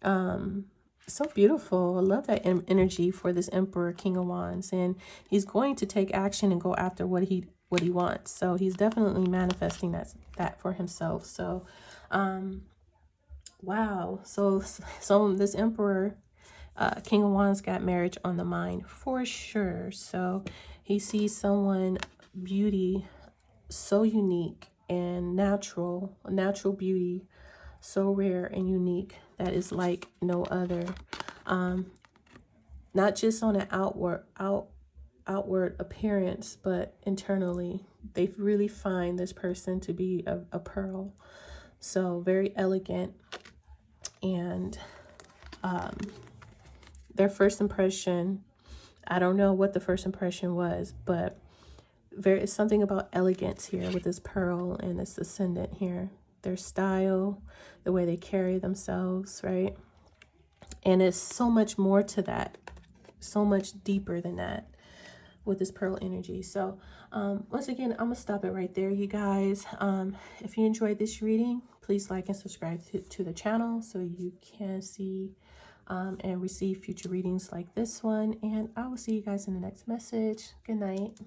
So beautiful. I love that energy for this Emperor, King of Wands, and he's going to take action and go after what he wants. So he's definitely manifesting that for himself. So wow. So this Emperor, King of Wands, got marriage on the mind for sure. So he sees someone, beauty, so unique and natural beauty, so rare and unique, that is like no other. Not just on an outward appearance, but internally, they really find this person to be a pearl. So very elegant. And their first impression, I don't know what the first impression was, but it's something about elegance here with this pearl and this ascendant here. Their style, the way they carry themselves, right? And it's so much more to that, so much deeper than that with this pearl energy. So once again, I'm gonna stop it right there, you guys. If you enjoyed this reading, please like and subscribe to the channel so you can see and receive future readings like this one. And I will see you guys in the next message. Good night.